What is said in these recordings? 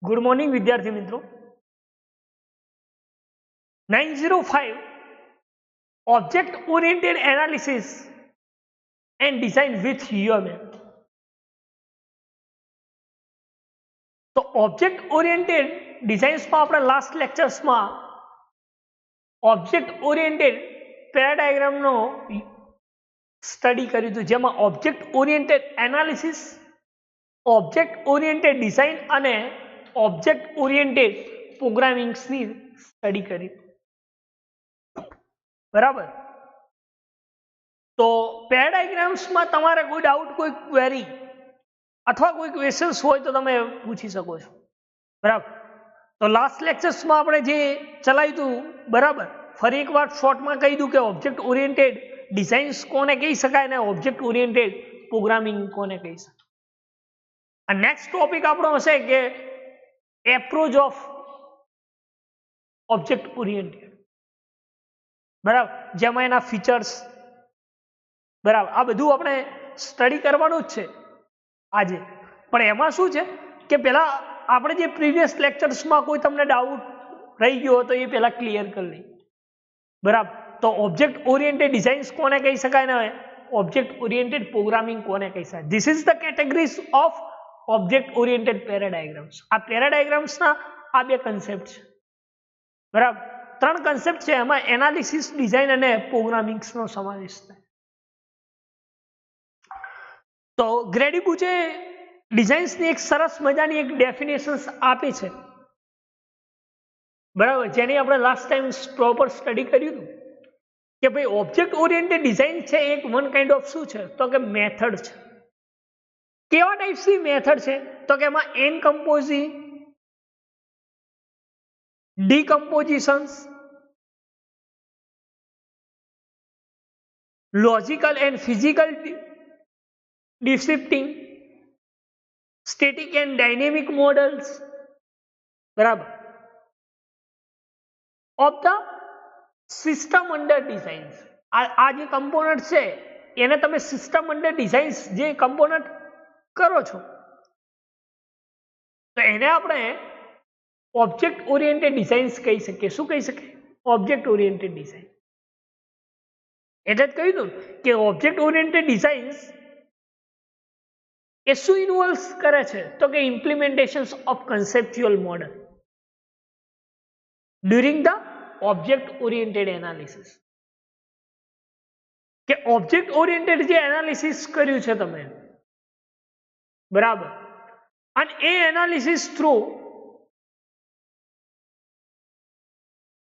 Good morning વિદ્યાર્થી મિત્રો. 905 object oriented analysis and design with UML. તો ઓબ્જેક્ટ ઓરિએન્ટેડ ડિઝાઇન્સમાં આપણે લાસ્ટ લેક્ચર્સમાં ઓબ્જેક્ટ ઓરિએન્ટેડ પેરાડાયગ્રામનો સ્ટડી કર્યું હતું, જેમાં object oriented analysis, object oriented design અને ઓબ્જેક્ટ ઓરિએન્ટેડ પ્રોગ્રામિંગ્સની સ્ટડી કરી. બરાબર. તો પેરાડાયગ્રામ્સમાં તમારે કોઈ ડાઉટ, કોઈ ક્વેરી અથવા કોઈ ક્વેશ્ચન્સ હોય તો તમે પૂછી શકો છો. બરાબર. તો લાસ્ટ લેક્ચર્સમાં આપણે જે ચલાવ્યું હતું, બરાબર, ફરી એકવાર શોર્ટમાં કહી દઉં કે ઓબ્જેક્ટ ઓરિએન્ટેડ ડિઝાઇન્સ કોને કહી શકાય અને ઓબ્જેક્ટ ઓરિએન્ટેડ પ્રોગ્રામિંગ કોને કહી શકાય. આ નેક્સ્ટ ટોપિક આપણો હશે કે એપ્રોચ ઓફ ઓબ્જેક્ટ ઓરિએન્ટેડ. બરાબર, જેમાં એના ફીચર્સ, બરાબર, આ બધું આપણે સ્ટડી કરવાનું જ છે આજે. પણ એમાં શું છે કે પહેલા આપણે જે પ્રીવિયસ લેક્ચર્સમાં કોઈ તમને ડાઉટ રહી ગયો તો એ પહેલા ક્લિયર કરી લઈએ. બરાબર. તો ઓબ્જેક્ટ ઓરિએન્ટેડ ડિઝાઇન્સ કોને કહી શકાય ને ઓબ્જેક્ટ ઓરિએન્ટેડ પ્રોગ્રામિંગ કોને કહી શકાય. This is the categories of object oriented paradigms. આ પેરાડાયગ્રામ્સના આ બે કન્સેપ્ટ છે. બરાબર. ત્રણ કન્સેપ્ટ છે, એમાં એનાલિસિસ, ડિઝાઇન અને પ્રોગ્રામિંગ્સનો સમાવેશ થાય. તો ગ્રેડીબુચે ડિઝાઇન્સની એક સરસ મજાની એક ડેફિનેશન આપી છે. બરાબર, જેની આપણે લાસ્ટ ટાઈમ પ્રોપર સ્ટડી કર્યું હતું કે ભાઈ ઓબ્જેક્ટ ઓરિએન્ટેડ ડિઝાઇન છે એક વન કાઇન્ડ ઓફ શું છે તો કે મેથડ છે. કેવા ટાઈપ્સની મેથડ છે તો કે એમાં encompassing, decompositions, logical and physical describing, static and dynamic models, બરાબર, of the system under designs. આ જે કમ્પોનન્ટ છે એને તમે સિસ્ટમ અંડર ડિઝાઇન્સ જે કમ્પોનન્ટ કરો છો તો એને આપણે ઓબ્જેક્ટ ઓરિએન્ટેડ ડિઝાઇન્સ કહી શકીએ. શું કહી શકીએ? Object oriented design. એટલે જ કહ્યું કે ઓબ્જેક્ટ ઓરિએન્ટેડ ડિઝાઇન્સ એ શું ઇન્વોલ્વ કરે છે તો કે implementation of conceptual model during the object oriented analysis. કે ઓબ્જેક્ટ ઓરિએન્ટેડ જે એનાલિસિસ કર્યું છે તમે, બરાબર, અને એ એનાલિસિસ થ્રુ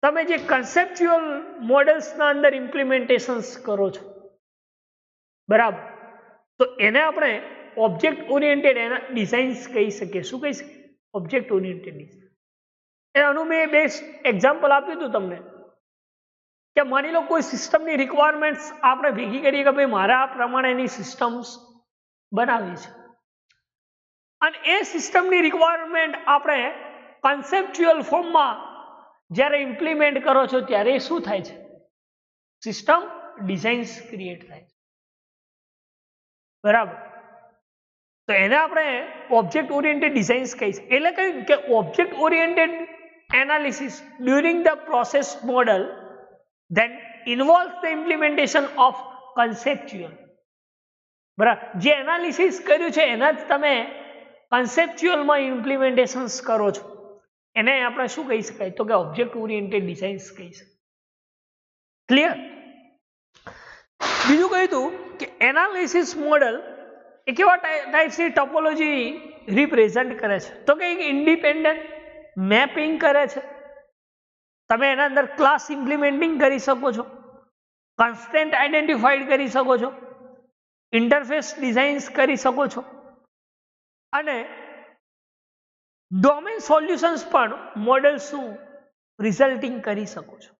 તમે જે કન્સેપ્ચ્યુઅલ મોડલ્સના અંદર ઇમ્પ્લિમેન્ટેશન્સ કરો છો, બરાબર, તો એને આપણે ઓબ્જેક્ટ ઓરિએન્ટેડ ડિઝાઇન્સ કહી શકીએ. શું કહી શકીએ? Object oriented design. એનું મેં બેસ્ટ એક્ઝામ્પલ આપ્યું હતું તમને કે માની લો કોઈ સિસ્ટમની રિક્વાયરમેન્ટ્સ આપણે ભેગી કરીએ કે ભાઈ મારે આ પ્રમાણેની સિસ્ટમ્સ બનાવવી છે અને એ સિસ્ટમની રિક્વાયરમેન્ટ આપણે કન્સેપ્ચ્યુઅલ ફોર્મમાં જ્યારે ઇમ્પ્લિમેન્ટ કરો છો ત્યારે શું થાય છે? સિસ્ટમ ડિઝાઇન્સ ક્રિએટ થાય છે. બરાબર. તો એને આપણે ઓબ્જેક્ટ ઓરિએન્ટેડ ડિઝાઇન્સ કહીએ. એટલે કહ્યું કે object oriented analysis during the process model then involve the implementation of conceptual. બરાબર. જે એનાલિસિસ કર્યું છે એના જ તમે કન્સેપ્ચ્યુઅલમાં ઇમ્પ્લિમેન્ટેશન્સ કરો છો એને આપણે શું કહી શકાય તો કે ઓબ્જેક્ટ ઓરિએન્ટેડ ડિઝાઇન્સ કહી શકાય. ક્લિયર? બીજું કહ્યું હતું કે એનાલિસિસ મોડલ એ કેવા ટાઈપ્સની ટોપોલોજી રિપ્રેઝન્ટ કરે છે તો કે ઇન્ડિપેન્ડન્ટ મેપિંગ કરે છે. તમે એના અંદર ક્લાસ ઇમ્પ્લિમેન્ટિંગ કરી શકો છો, કન્સ્ટ્રેન્ટ આઈડેન્ટિફાઈડ કરી શકો છો, ઇન્ટરફેસ ડિઝાઇન્સ કરી શકો છો અને ડોમેન સોલ્યુશન્સ પણ મોડેલ્સનું રિઝલ્ટિંગ કરી શકો છો.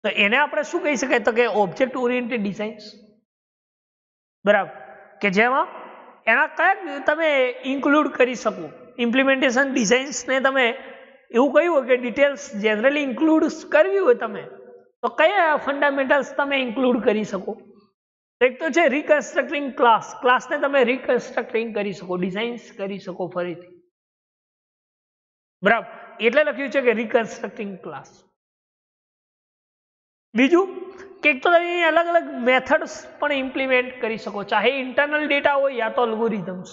તો એને આપણે શું કહી શકાય તો કે ઓબ્જેક્ટ ઓરિએન્ટેડ ડિઝાઇન્સ. બરાબર. કે જેમાં એના કયા તમે ઇન્ક્લુડ કરી શકો. ઇમ્પ્લિમેન્ટેશન ડિઝાઇન્સને તમે એવું કહ્યું હોય કે ડિટેલ્સ જનરલી ઇન્ક્લુડ કરવી હોય તમે તો કયા ફંડામેન્ટલ્સ તમે ઇન્ક્લુડ કરી શકો? એક તો છે રિકન્સ્ટ્રક્ટિંગ ક્લાસને તમે રિકન્સ્ટ્રક્ટિંગ કરી શકો, ડિઝાઇન્સ કરી શકો ફરીથી. બરાબર, એટલે લખ્યું છે કે રિકન્સ્ટ્રક્ટિંગ ક્લાસ. બીજું કે તો તમે અલગ અલગ મેથડ્સ પણ ઇમ્પ્લિમેન્ટ કરી શકો, ચાહે ઇન્ટરનલ ડેટા હોય યા તો અલ્ગોરિધમ્સ.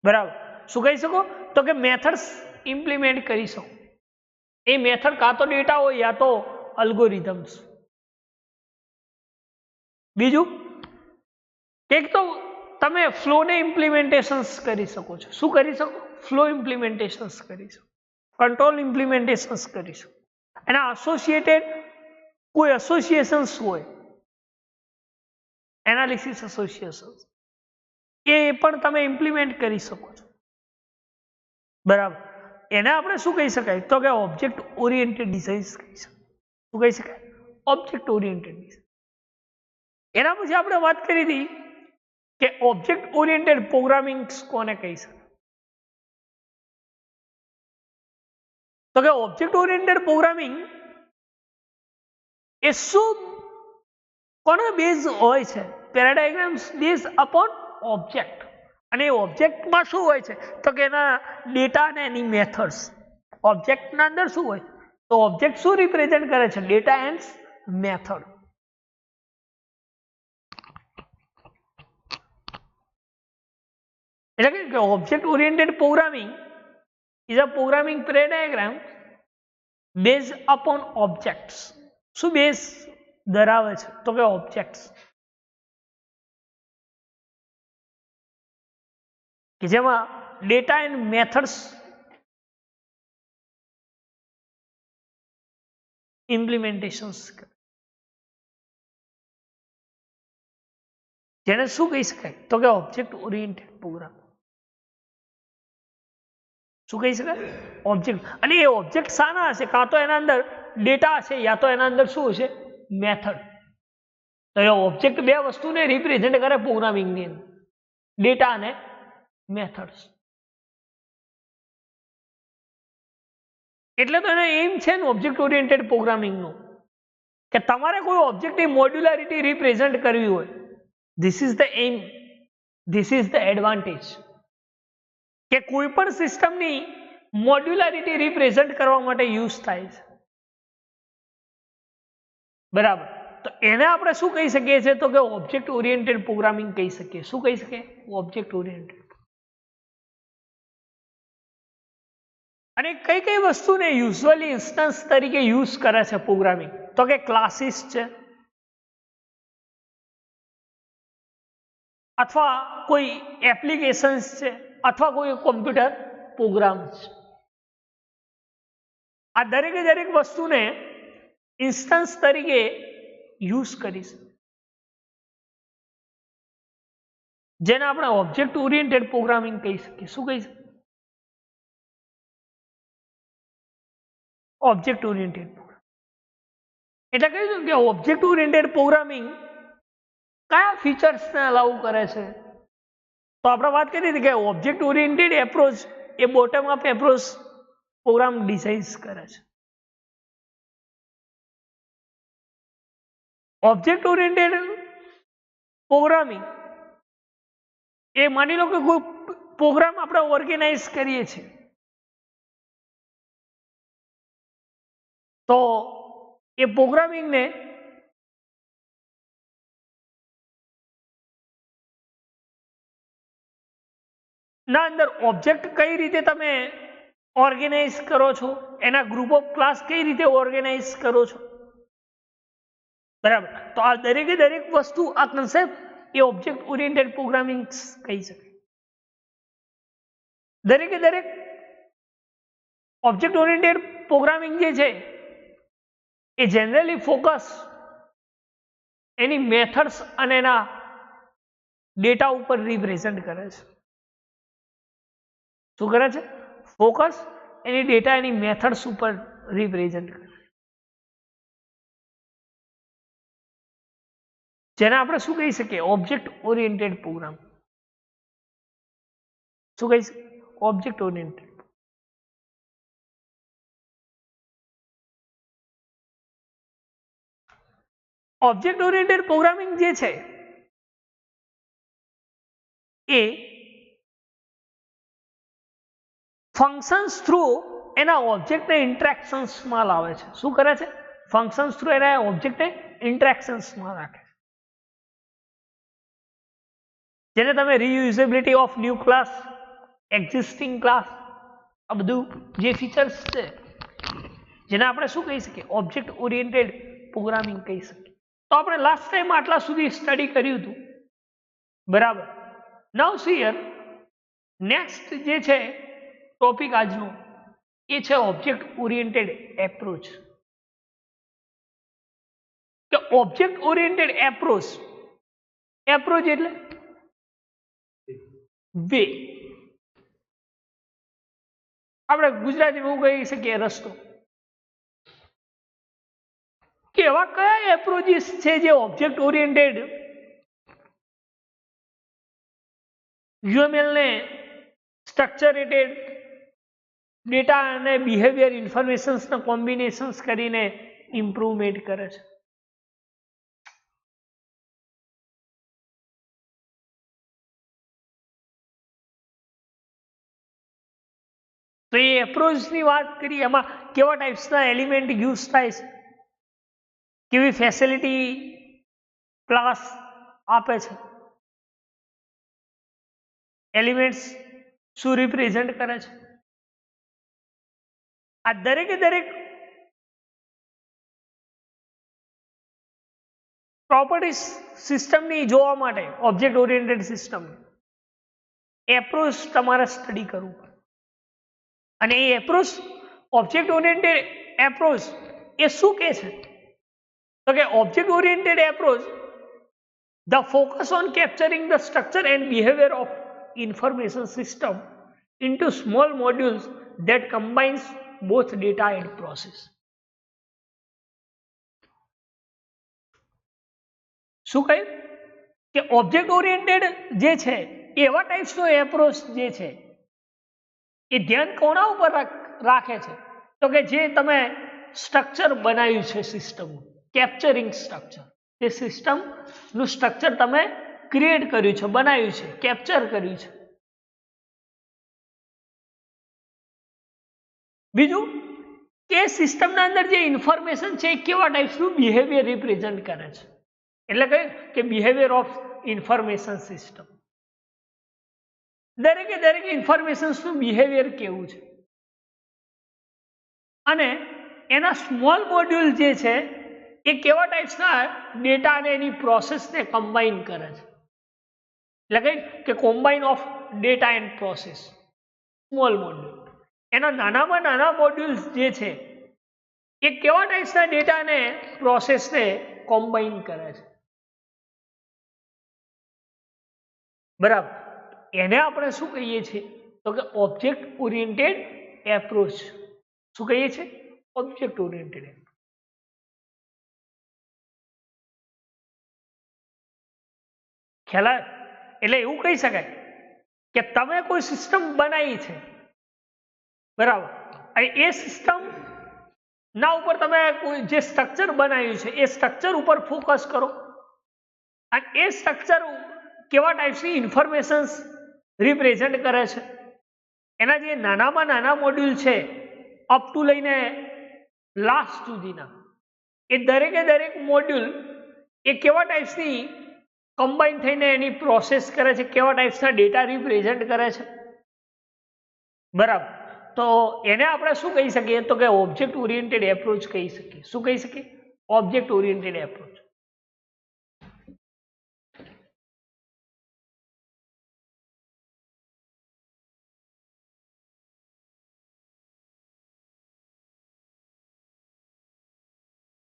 બરાબર, શું કહી શકો તો કે મેથડ્સ ઇમ્પ્લિમેન્ટ કરી શકો. એ મેથડ કાં તો ડેટા હોય યા તો અલ્ગોરિધમ્સ. બીજું એક તો તમે ફ્લોને ઇમ્પ્લિમેન્ટેશન્સ કરી શકો છો. શું કરી શકો? ફ્લો ઇમ્પ્લિમેન્ટેશન્સ કરી શકો, કંટ્રોલ ઇમ્પ્લિમેન્ટેશન્સ કરી શકો. એના એસોસિએટેડ કોઈ એસોસિએશન્સ હોય, એનાલિસિસ એસોસિએશન્સ, એ પણ તમે ઇમ્પ્લિમેન્ટ કરી શકો છો. બરાબર, એને આપણે શું કહી શકાય તો કે ઓબ્જેક્ટ ઓરિએન્ટેડ ડિઝાઇન કહી શકાય. શું કહી શકાય? Object oriented design. એના પછી આપણે વાત કરી હતી કે ઓબ્જેક્ટ ઓરિએન્ટેડ પ્રોગ્રામિંગ કોને કહી શકાય. તો કે ઓબ્જેક્ટ ઓરિએન્ટેડ પ્રોગ્રામિંગ એ શું કોના બેઝ હોય છે? પેરાડાયગ્રામ્સ બેઝ અપોન ઓબ્જેક્ટ. અને ઓબ્જેક્ટમાં શું હોય છે તો કે એના ડેટા અને એની મેથડ્સ. ઓબ્જેક્ટના અંદર શું હોય તો ઓબ્જેક્ટ શું રિપ્રેઝેન્ટ કરે છે? Data and method. એટલે કે object oriented programming is a programming paradigm base upon objects. શું બેઝ ધરાવે છે તો કે ઓબ્જેક્ટ્સ, કે જેમાં ડેટા એન્ડ મેથડ્સ ઇમ્પ્લિમેન્ટેશન્સ, જેને શું કહી શકાય તો કે ઓબ્જેક્ટ ઓરિએન્ટેડ પ્રોગ્રામ. શું કહી શકાય? ઓબ્જેક્ટ. અને એ ઓબ્જેક્ટ શાના હશે? કાં તો એના અંદર ડેટા હશે યા તો એના અંદર શું હશે? મેથડ. તો એ ઓબ્જેક્ટ બે વસ્તુને રિપ્રેઝેન્ટ કરે પ્રોગ્રામિંગની અંદર, ડેટા અને મેથડ્સ. એટલે તો એનો એમ છે ને ઓબ્જેક્ટ ઓરિએન્ટેડ પ્રોગ્રામિંગનો, કે તમારે કોઈ ઓબ્જેક્ટની મોડ્યુલારિટી રિપ્રેઝેન્ટ કરવી હોય, this is the aim, this is the advantage, કે કોઈ પણ સિસ્ટમની મોડ્યુલારિટી રિપ્રેઝેન્ટ કરવા માટે યુઝ થાય છે. બરાબર, તો એને આપણે શું કહી શકીએ છીએ તો કે ઓબ્જેક્ટ ઓરિએન્ટેડ પ્રોગ્રામિંગ કહી શકીએ. શું કહી શકીએ? Object oriented. અને કઈ કઈ વસ્તુને યુઝ્યુઅલી ઇન્સ્ટન્સ તરીકે યુઝ કરે છે પ્રોગ્રામિંગ તો કે ક્લાસીસ છે, અથવા કોઈ એપ્લિકેશન્સ છે, અથવા કોઈ કોમ્પ્યુટર પ્રોગ્રામ છે. આ દરેકે દરેક વસ્તુને ઇન્સ્ટન્સ તરીકે યુઝ કરી છે, જેને આપણે ઓબ્જેક્ટ ઓરિએન્ટેડ પ્રોગ્રામિંગ કહી શકીએ. શું કહી શકીએ? Object oriented programming. એટલે કહીશું કે ઓબ્જેક્ટ ઓરિએન્ટેડ પ્રોગ્રામિંગ કયા ફીચર્સને અલાઉ કરે છે? તો આપણે વાત કરી હતી કે ઓબ્જેક્ટ ઓરિએન્ટેડ એપ્રોચ એ bottom up approach program design કરે છે. ઓબ્જેક્ટ ઓરિએન્ટેડ પ્રોગ્રામિંગ એ માની લો કે કોઈ પ્રોગ્રામ આપણે ઓર્ગેનાઇઝ કરીએ છીએ, તો એ પ્રોગ્રામિંગને ના અંદર ઓબ્જેક્ટ કઈ રીતે તમે ઓર્ગેનાઇઝ કરો છો, એના ગ્રુપ ઓફ ક્લાસ કઈ રીતે ઓર્ગેનાઇઝ કરો છો. બરાબર, તો આ દરેકે દરેક વસ્તુ, આ કન્સેપ્ટ એ ઓબ્જેક્ટ ઓરિએન્ટેડ પ્રોગ્રામિંગ કહી શકાય. દરેકે દરેક ઓબ્જેક્ટ ઓરિએન્ટેડ પ્રોગ્રામિંગ જે છે એ જનરલી ફોકસ એની મેથડ્સ અને એના ડેટા ઉપર રિપ્રેઝેન્ટ કરે છે. શું કરે છે? ફોકસ એની ડેટા એની મેથડ્સ ઉપર રિપ્રેઝેન્ટ કરે, જેને આપણે શું કહી શકીએ? Object oriented program. શું કહી શકીએ? Object oriented. Object oriented programming જે છે એ ફંક્શન્સ થ્રુ એના ઓબ્જેક્ટને ઇન્ટરેક્શન્સમાં લાવે છે. શું કરે છે? ફંક્શન્સ થ્રુ એના ઓબ્જેક્ટને ઇન્ટરેક્શન્સમાં રાખે છે. જેને તમે reusability of new class, existing class, આ બધું જે ફીચર્સ છે જેને આપણે શું કહી શકીએ? ઓબ્જેક્ટ ઓરિએન્ટેડ પ્રોગ્રામિંગ કહી શકીએ. તો આપણે લાસ્ટ ટાઈમ આટલા સુધી સ્ટડી કર્યું હતું, બરાબર. નાઉ સી હિયર, નેક્સ્ટ જે છે ટોપિક આજનો એ છે ઓબ્જેક્ટ ઓરિએન્ટેડ એપ્રોચ. કે ઓબ્જેક્ટ ઓરિએન્ટેડ એપ્રોચ, એપ્રોચ એટલે વે, આપણે ગુજરાતીમાં કહી શકીએ રસ્તો. કે એવા કયા એપ્રોચીસ છે જે ઓબ્જેક્ટ ઓરિએન્ટેડ UML ને સ્ટ્રક્ચરેટેડ ડેટા અને બિહેવિયર ઇન્ફોર્મેશન્સના કોમ્બિનેશન્સ કરીને ઇમ્પ્રુવમેન્ટ કરે છે. તો એ એપ્રોચની વાત કરીએ, એમાં કેવા ટાઈપ્સના એલિમેન્ટ યુઝ થાય છે, કેવી ફેસિલિટી ક્લાસ આપે છે, એલિમેન્ટ્સ શું રિપ્રેઝેન્ટ કરે છે, આ દરેકે દરેક પ્રોપર્ટીઝ સિસ્ટમની જોવા માટે ઓબ્જેક્ટ ઓરિએન્ટેડ સિસ્ટમ એપ્રોચ તમારે સ્ટડી કરવું પડે. અને એ એપ્રોચ, ઓબ્જેક્ટ ઓરિએન્ટેડ એપ્રોચ એ શું કહે છે? તો કે object oriented approach, the focus on capturing the structure and behavior of information system into small modules that combines both data and process. શું કહ્યું? કે ઓબ્જેક્ટ ઓરિએન્ટેડ જે છે એવા ટાઈપ્સનો એપ્રોચ જે છે એ ધ્યાન કોના ઉપર રાખે છે? તો કે જે તમે સ્ટ્રક્ચર બનાવ્યું છે સિસ્ટમ, કેપ્ચરિંગ સ્ટ્રક્ચર, તે સિસ્ટમનું સ્ટ્રક્ચર તમે ક્રિએટ કર્યું છે, બનાવ્યું છે, કેપ્ચર કર્યું છે. બીજું કે સિસ્ટમના અંદર જે ઇન્ફોર્મેશન છે એ કેવા ટાઈપ્સનું બિહેવિયર રિપ્રેઝન્ટ કરે છે. એટલે કે બિહેવિયર ઓફ ઇન્ફોર્મેશન સિસ્ટમ, દરેકે દરેક ઇન્ફોર્મેશન્સનું બિહેવિયર કેવું છે. અને એના સ્મોલ મોડ્યુલ જે છે એ કેવા ટાઈપ્સના ડેટા અને એની પ્રોસેસને કમ્બાઈન કરે છે. એટલે કે combine of data and process, small module. એના નાનામાં નાના મોડ્યુલ્સ જે છે એ કેવા ટાઈપ્સના ડેટા અને પ્રોસેસને કોમ્બાઈન કરે છે, બરાબર. એને આપણે શું કહીએ છીએ? તો કે ઓબ્જેક્ટ ઓરિએન્ટેડ એપ્રોચ. શું કહીએ છીએ? Object oriented approach. ખ્યાલ આવે? એટલે એવું કહી શકાય કે તમે કોઈ સિસ્ટમ બનાવી છે, બરાબર, અને એ સિસ્ટમ ના ઉપર તમે જે સ્ટ્રક્ચર બનાવ્યું છે એ સ્ટ્રક્ચર ઉપર ફોકસ કરો, અને એ સ્ટ્રક્ચર કેવા ટાઈપ્સની ઇન્ફોર્મેશન્સ રિપ્રેઝન્ટ કરે છે, એના જે નાનામાં નાના મોડ્યુલ છે અપ ટુ લઈને લાસ્ટ સુધીના, એ દરેકે દરેક મોડ્યુલ એ કેવા ટાઈપ્સની કમ્બાઈન થઈને એની પ્રોસેસ કરે છે, કેવા ટાઈપ્સના ડેટા રિપ્રેઝન્ટ કરે છે, બરાબર. તો એને આપણે શું કહી શકીએ? તો કે ઓબ્જેક્ટ ઓરિએન્ટેડ એપ્રોચ કહી શકીએ. શું કહી શકીએ? Object oriented approach.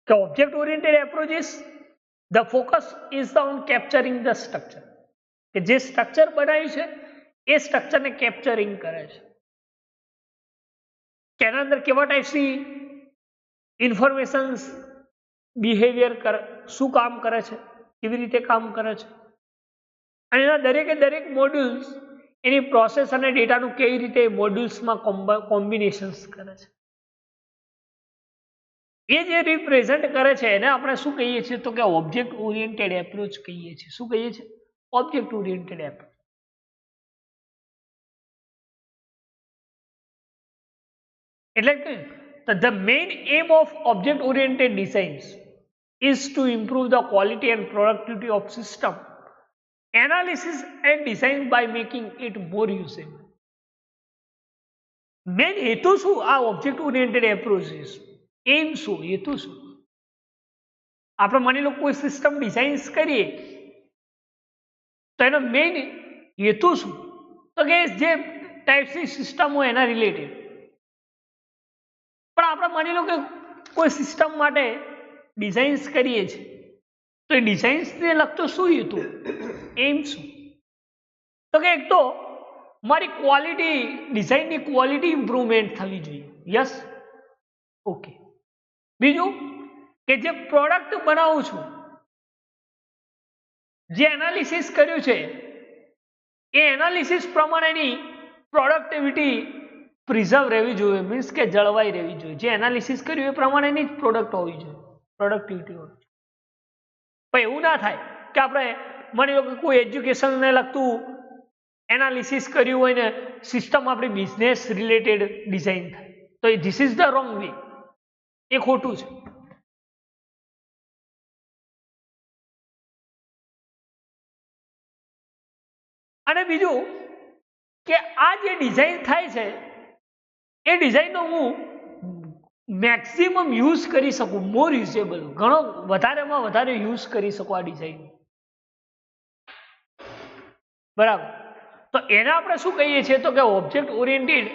કે object oriented approach is the focus is on capturing the structure. કે જે સ્ટ્રક્ચર બનાવ્યું છે એ સ્ટ્રક્ચરને કેપ્ચરિંગ કરે છે, કે એના અંદર કેવા ટાઈપ્સની ઇન્ફોર્મેશન્સ બિહેવિયર શું કામ કરે છે, કેવી રીતે કામ કરે છે, અને એના દરેકે દરેક મોડ્યુલ્સ એની પ્રોસેસ અને ડેટાનું કેવી રીતે મોડ્યુલ્સમાં કોમ્બિનેશન્સ કરે છે, એ જે રિપ્રેઝન્ટ કરે છે એને આપણે શું કહીએ છીએ? તો કે ઓબ્જેક્ટ ઓરિએન્ટેડ એપ્રોચ કહીએ છીએ. શું કહીએ છીએ? Object oriented approach. એટલે કે the main aim of object oriented designs is to improve the quality and productivity of system analysis and design by making it more usable. Main હેતુ શું આ ઓબ્જેક્ટ ઓરિએન્ટેડ એપ્રોચ એમ શું હેતુ શું? આપણે માની લો કોઈ સિસ્ટમ ડિઝાઇન્સ કરીએ તો એનો મેઇન હેતુ શું? તો કે જે ટાઈપ્સની સિસ્ટમ હોય એના રિલેટેડ. પણ આપણે માની લો કે કોઈ સિસ્ટમ માટે ડિઝાઇન્સ કરીએ છીએ તો એ ડિઝાઇન્સને લગતો શું હેતુ એમ શું? તો કે એક તો મારી ક્વોલિટી ડિઝાઇનની ક્વોલિટી ઇમ્પ્રુવમેન્ટ થવી જોઈએ. Yes, okay. બીજું કે જે પ્રોડક્ટ બનાવું છું જે એનાલિસિસ કર્યું છે એ એનાલિસિસ પ્રમાણેની પ્રોડક્ટિવિટી પ્રિઝર્વ રહેવી જોઈએ, મીન્સ કે જળવાઈ રહેવી જોઈએ. જે એનાલિસિસ કર્યું એ પ્રમાણેની જ પ્રોડક્ટ હોવી જોઈએ, પ્રોડક્ટિવિટી હોવી જોઈએ. પણ એવું ના થાય કે આપણે માની લો કે કોઈ એજ્યુકેશનને લગતું એનાલિસિસ કર્યું હોય ને સિસ્ટમ આપણી બિઝનેસ રિલેટેડ ડિઝાઇન થાય તો this is the wrong way, એ ખોટું છે. અને બીજું કે આ જે ડિઝાઇન થાય છે એ ડિઝાઇનનો હું મેક્સિમમ યુઝ કરી શકું, મોર યુઝેબલ, ઘણો વધારેમાં વધારે યુઝ કરી શકું આ ડિઝાઇન. બરાબર. તો એને આપણે શું કહીએ છીએ તો કે ઓબ્જેક્ટ ઓરિએન્ટેડ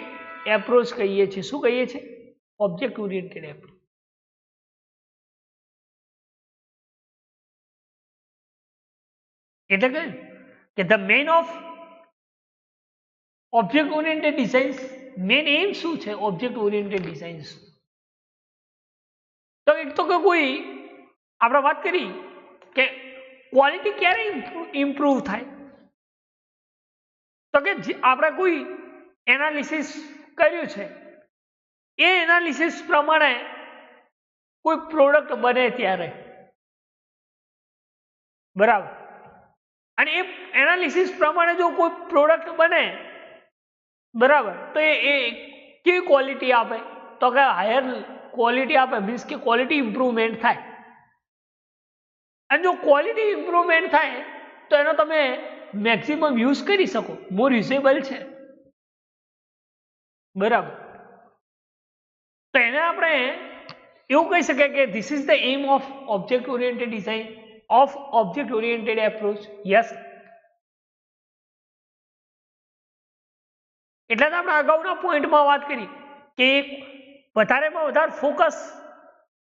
એપ્રોચ કહીએ છીએ. શું કહીએ છીએ? Object oriented approach. એટલે કે the main of object oriented designs, main એમ શું છે ઓબ્જેક્ટ ઓરિએન્ટેડ ડિઝાઇન્સ? તો એક તો કે કોઈ આપણે વાત કરી કે ક્વોલિટી ક્યારે ઇમ્પ્રૂવ થાય તો કે આપણે કોઈ એનાલિસિસ કર્યું છે એ એનાલિસિસ પ્રમાણે કોઈ પ્રોડક્ટ બને ત્યારે. બરાબર. અને એ એનાલિસિસ પ્રમાણે જો કોઈ પ્રોડક્ટ બને બરાબર તો એ કેવી ક્વોલિટી આપે તો કે હાયર ક્વોલિટી આપે, મીન્સ કે ક્વોલિટી ઇમ્પ્રુવમેન્ટ થાય. અને જો ક્વોલિટી ઇમ્પ્રુવમેન્ટ થાય તો એનો તમે મેક્સિમમ યુઝ કરી શકો, મોર યુઝેબલ છે. બરાબર. તો એને આપણે એવું કહી શકાય કે this is the aim of object oriented design, of object oriented approach. Yes. એટલે જ આપણે અગાઉના પોઈન્ટમાં વાત કરી કે વધારેમાં વધારે ફોકસ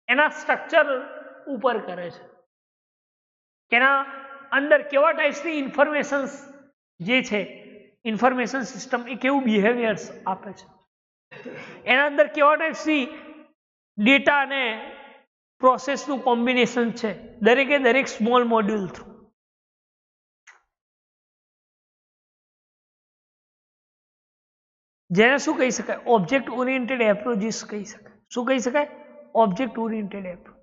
એના સ્ટ્રક્ચર ઉપર કરે છે કે એના અંદર કેવા ટાઈપ્સની ઇન્ફોર્મેશન જે છે ઇન્ફોર્મેશન સિસ્ટમ એ કેવું બિહેવિયર્સ આપે છે, એના અંદર કેવા ટાઈપ્સની ડેટા અને પ્રોસેસનું કોમ્બિનેશન છે દરેકે દરેક સ્મોલ મોડ્યુલ થ્રુ. જેને શું કહી શકાય? ઓબ્જેક્ટ ઓરિએન્ટેડ એપ્રોચીસ કહી શકાય. શું કહી શકાય? Object oriented approach.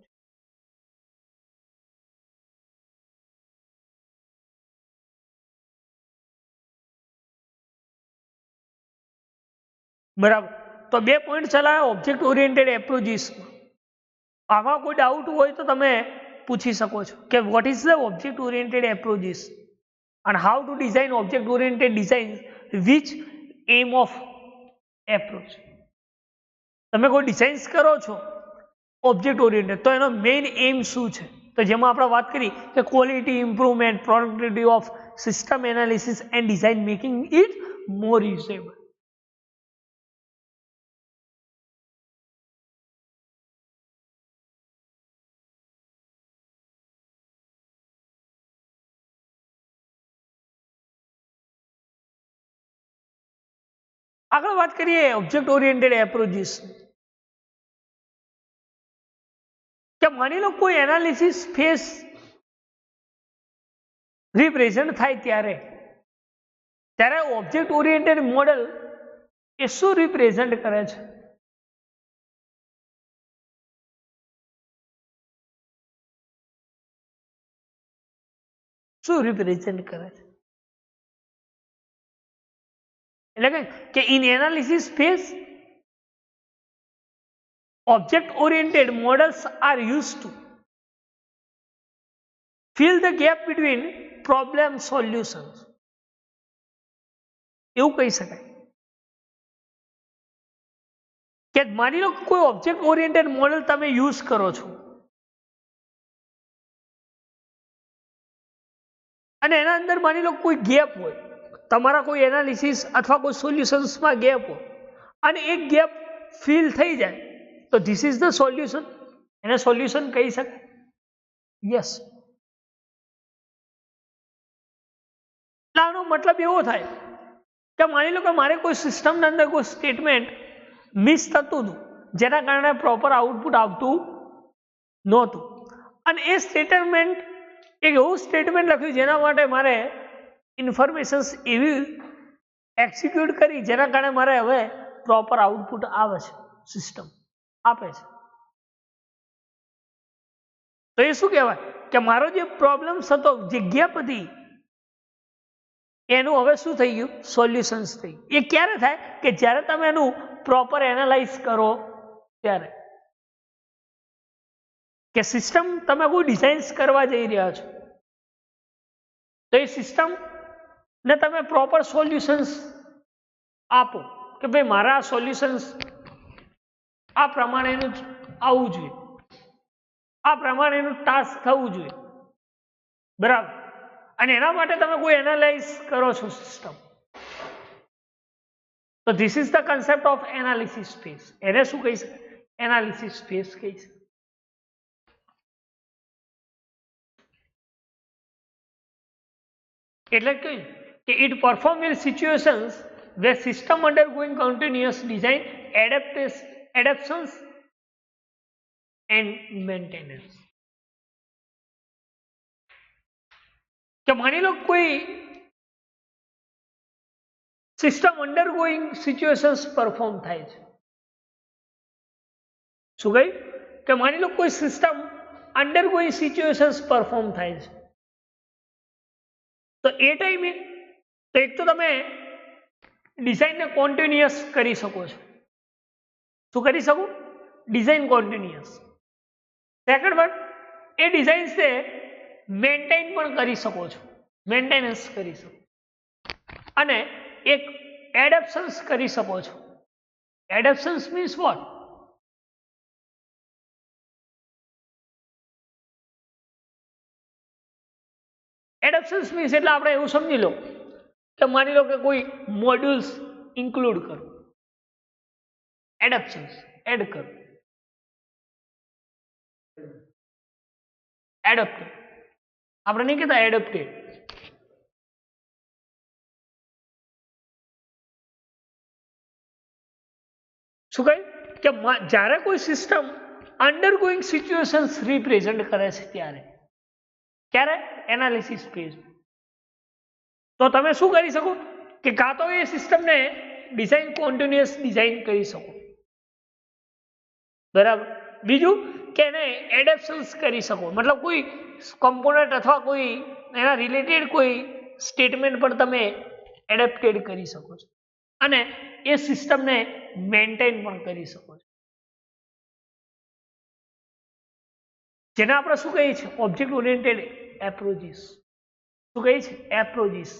બરાબર. તો બે પોઈન્ટ ચલાવ્યા ઓબ્જેક્ટ ઓરિએન્ટેડ એપ્રોચીસ. આમાં કોઈ ડાઉટ હોય તો તમે પૂછી શકો છો કે vote is the object oriented approaches and how to design object oriented design which aim of approach. તમે કોઈ ડિઝાઇન્સ કરો છો ઓબ્જેક્ટ ઓરિએન્ટેડ તો એનો મેઇન એમ શું છે? તો જેમાં આપણે વાત કરી કે quality improvement, productivity of system analysis and design making it more usable. આગળ વાત કરીએ ઓબ્જેક્ટ ઓરિએન્ટેડ એપ્રોચીસ. કે માની લો કોઈ એનાલિસિસ ફેસ રિપ્રેઝન્ટ થાય ત્યારે ઓબ્જેક્ટ ઓરિએન્ટેડ મોડેલ એ શું રિપ્રેઝન્ટ કરે છે? શું રિપ્રેઝન્ટ કરે છે? એટલે કે in analysis phase object oriented models are used to fill the gap between problem solutions. એવું કહી શકાય કે માની લો કોઈ ઓબ્જેક્ટ ઓરિએન્ટેડ મોડેલ તમે યુઝ કરો છો અને એના અંદર માની લો કોઈ ગેપ હોય, તમારા કોઈ એનાલિસિસ અથવા કોઈ સોલ્યુશન્સમાં ગેપ હોય અને એક ગેપ ફિલ થઈ જાય તો ધીસ ઇઝ ધ સોલ્યુશન, એને સોલ્યુશન કહી શકાય. યસ, આનો મતલબ એવો થાય કે માની લો કે મારે કોઈ સિસ્ટમના અંદર કોઈ સ્ટેટમેન્ટ મિસ થતું હતું જેના કારણે પ્રોપર આઉટપુટ આવતું નહોતું અને એ સ્ટેટમેન્ટ એક એવું સ્ટેટમેન્ટ લખ્યું જેના માટે મારે ઇન્ફોર્મેશન્સ એવી એક્ઝિક્યુટ કરી જેના કારણે મારે હવે પ્રોપર આઉટપુટ આવે છે, સિસ્ટમ આપે છે. તો એ શું કહેવાય કે મારો જે પ્રોબ્લેમ્સ હતો, જે ગેપ હતી, એનું હવે શું થઈ ગયું? સોલ્યુશન્સ થઈ ગયું. એ ક્યારે થાય કે જ્યારે તમે એનું પ્રોપર એનાલાઇઝ કરો ત્યારે, કે સિસ્ટમ તમે કોઈ ડિઝાઇન્સ કરવા જઈ રહ્યા છો તો એ સિસ્ટમ ને તમે પ્રોપર સોલ્યુશન્સ આપો કે ભાઈ મારા સોલ્યુશન્સ આ પ્રમાણેનું આવવું જોઈએ, આ પ્રમાણેનું ટાસ્ક થવું જોઈએ, બરાબર. અને એના માટે તમે કોઈ એનાલાઇઝ કરો છો સિસ્ટમ, તો this is the concept of analysis phase. એને શું કહી શકાય? એનાલિસિસ ફેઝ કહી શકાય. એટલે કે it perform in situations where system undergoing continuous design adaptations and maintenance. કે માની લો કોઈ સિસ્ટમ અંડરગોઈંગ સિચ્યુએશન્સ પરફોર્મ થાય છે. શું કહ્યું? કે માની લો કોઈ સિસ્ટમ અંડરગોઈંગ સિચ્યુએશન્સ પરફોર્મ થાય છે તો એ ટાઈમે તો એક તો તમે ડિઝાઇનને કોન્ટિન્યુઅસ કરી શકો છો. શું કરી શકો? ડિઝાઇન કોન્ટિન્યુઅસ. સેકન્ડ વન, એ ડિઝાઇન્સને મેન્ટેન પણ કરી શકો છો, મેન્ટેનન્સ કરી શકો, અને એક એડેપ્શન્સ કરી શકો છો. એડેપ્શન્સ મીન્સ વોટ? એડેપ્શન્સ મીન્સ એટલે આપણે એવું સમજી લો કે માની લો કે કોઈ મોડ્યુલ્સ ઇન્ક્લુડ કરો, એડેપ્શન્સ એડ કરો, એડપ્ટેડ, આપણે નહીં કહેતા એડપ્ટેડ. શું કહ્યું? કે જ્યારે કોઈ સિસ્ટમ અંડરગોઈંગ સિચ્યુએશન્સ રિપ્રેઝન્ટ કરે છે ત્યારે, ક્યારે? Analysis phase. તો તમે શું કરી શકો કે કાં તો એ સિસ્ટમને ડિઝાઇન કોન્ટિન્યુઅસ ડિઝાઇન કરી શકો, બરાબર. બીજું કે એને એડેપ્શન્સ કરી શકો, મતલબ કોઈ કમ્પોનન્ટ અથવા કોઈ એના રિલેટેડ કોઈ સ્ટેટમેન્ટ પણ તમે એડેપ્ટેડ કરી શકો છો અને એ સિસ્ટમને મેન્ટેન પણ કરી શકો છો. જેને આપણે શું કહીએ છીએ? Object oriented approaches. શું કહીએ છીએ? એપ્રોચીસ.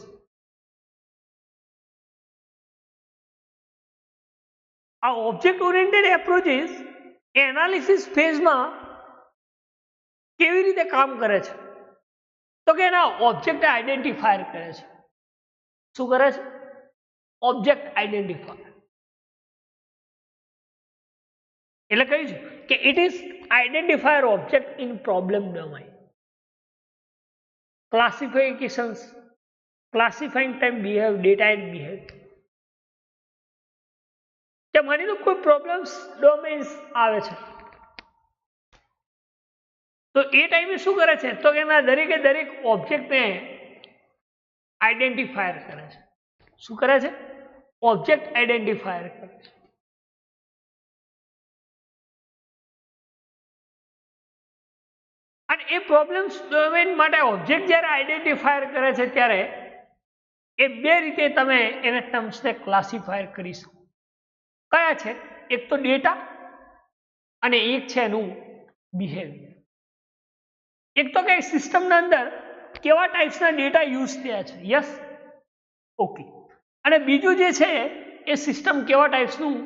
આ ઓબ્જેક્ટ ઓરિએન્ટેડ એપ્રોચીસ એનાલિસિસ ફેઝમાં કેવી રીતે કામ કરે છે? તો કે એના ઓબ્જેક્ટ આઈડેન્ટિફાયર કરે છે. શું કરે છે? Object identifier. એટલે કહ્યું છે કે it is identifier object in problem domain. Classifications, classifying type behave, data and behave. કે માની લો કોઈ પ્રોબ્લેમ્સ ડોમેન્સ આવે છે તો એ ટાઈમે શું કરે છે? તો એના દરેકે દરેક ઓબ્જેક્ટને આઈડેન્ટિફાયર કરે છે. શું કરે છે? ઓબ્જેક્ટ આઈડેન્ટિફાયર કરે છે. અને એ પ્રોબ્લેમ્સ ડોમેન માટે ઓબ્જેક્ટ જ્યારે આઈડેન્ટિફાયર કરે છે ત્યારે એ બે રીતે તમે એને ટર્મ્સને ક્લાસિફાયર કરી શકો. કયા છે? એક તો ડેટા અને એક છે એનું બિહેવિયર. એક તો કે સિસ્ટમના અંદર કેવા ટાઈપ્સના ડેટા યુઝ થયા છે, યસ, ઓકે, અને બીજું જે છે એ સિસ્ટમ કેવા ટાઈપ્સનું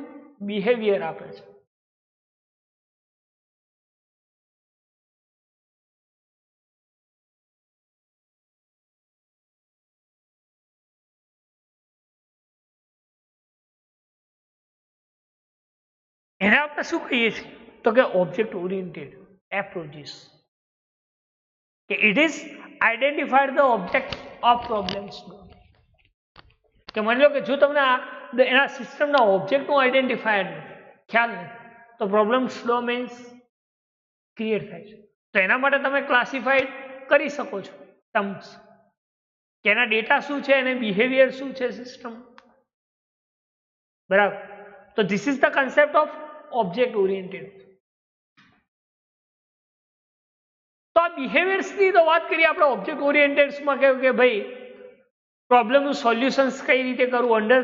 બિહેવિયર આપે છે. એને આપણે શું કહીએ છીએ તો કે ઓબ્જેક્ટ ઓરિએન્ટેડ એપ્રોચીસ. કે it is identified the object of problems. કે માની લો કે જો તમને એના સિસ્ટમના ઓબ્જેક્ટનું આઈડેન્ટિફાયર ખ્યાલ નથી તો પ્રોબ્લેમ્સ ડોમેન્સ ક્રિએટ થાય છે. તો એના માટે તમે ક્લાસિફાઈડ કરી શકો છો ટર્મ્સ કે એના ડેટા શું છે અને બિહેવિયર શું છે સિસ્ટમ. બરાબર. તો this is the concept of object oriented. તો આ બિહેવિયર્સની તો વાત કરીએ આપણે ઓબ્જેક્ટ ઓરિએન્ટેડમાં કે ભાઈ પ્રોબ્લેમનું સોલ્યુશન્સ કઈ રીતે કરવું, અંડર